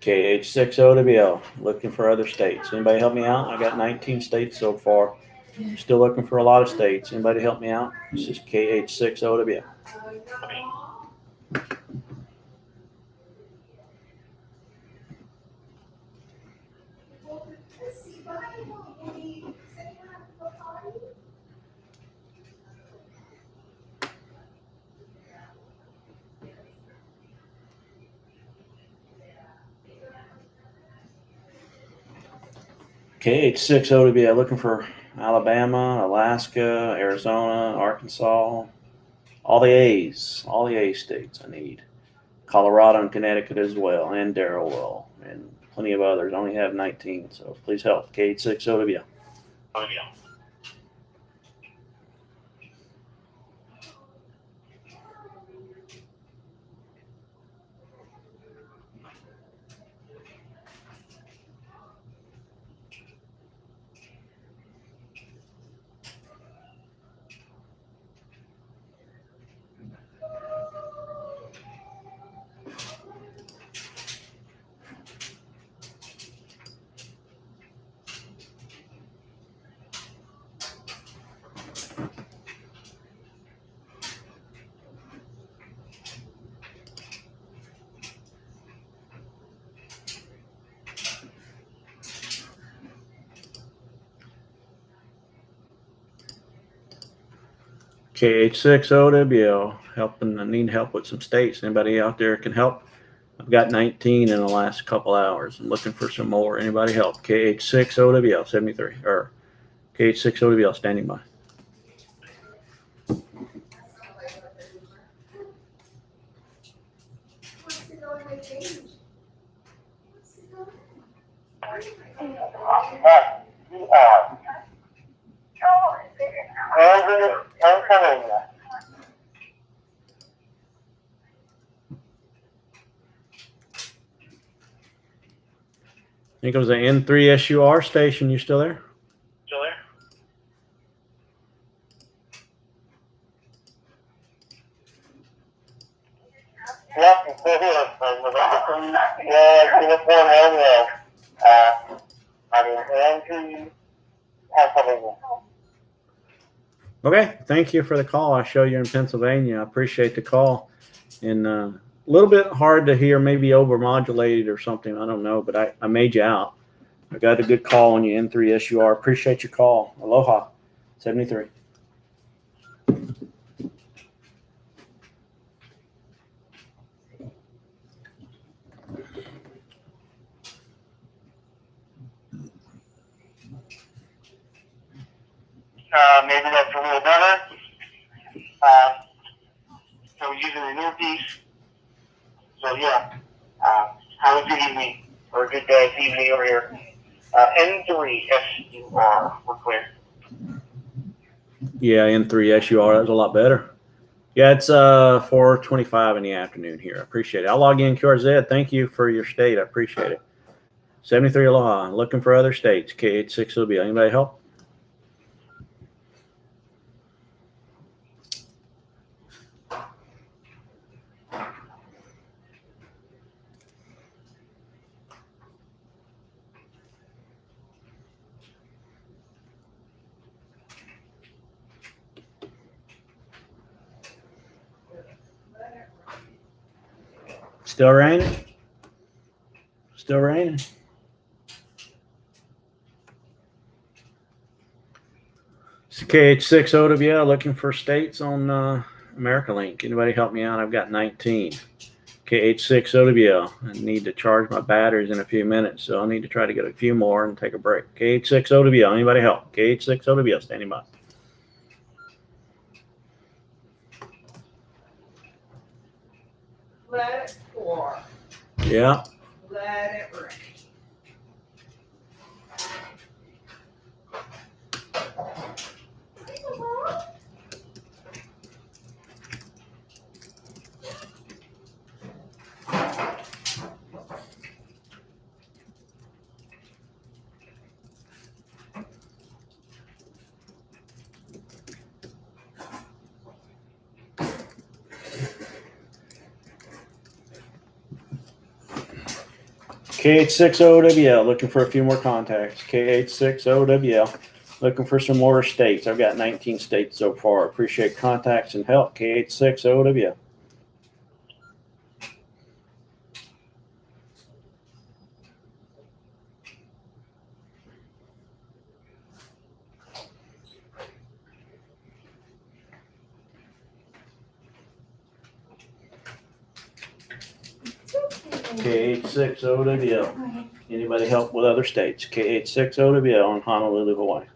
KH6OWL, looking for other states. Anybody help me out? I got 19 states so far. Still looking for a lot of states. Anybody help me out? This is KH6OWL. KH6OWL, looking for Alabama, Alaska, Arizona, Arkansas, all the A's, all the A states I need. Colorado and Connecticut as well, and Darrell, and plenty of others. I only have 19, so please help. KH6OWL. KH6OWL, helping. I need help with some states. Anybody out there can help? I've got 19 in the last couple hours. I'm looking for some more. Anybody help? KH6OWL 73 or KH6OWL standing by. I'm coming. I think it was the N3SUR station. You still there? Still there? Yep, I'm still here. Yeah, uniform and and Pennsylvania. Okay. Thank you for the call. I show you're in Pennsylvania. I appreciate the call. And a little bit hard to hear, maybe overmodulated or something. I don't know, but I made you out. I got a good call on you, N3SUR. Appreciate your call. Aloha, 73. Maybe that's a little better. So we're using a new piece. So yeah, have a good evening or a good day, evening over here. N3SUR, we're clear. Yeah, N3SUR. That was a lot better. Yeah, it's 4:25 in the afternoon here. I appreciate it. I'll log in QRZ. Thank you for your state. I appreciate it. 73 Aloha. Looking for other states. KH6OB. Anybody help? Still raining? Still raining? KH6OWL looking for states on America Link. Anybody help me out? I've got 19. KH6OWL. I need to charge my batteries in a few minutes, so I need to try to get a few more and take a break. KH6OWL. Anybody help? KH6OWL standing by. Let it pour. Yeah. Let it rain. KH6OWL looking for a few more contacts. KH6OWL looking for some more states. I've got 19 states so far. Appreciate contacts and help. KH6OWL. KH6OWL. Anybody help with other states? KH6OWL in Honolulu, Hawaii.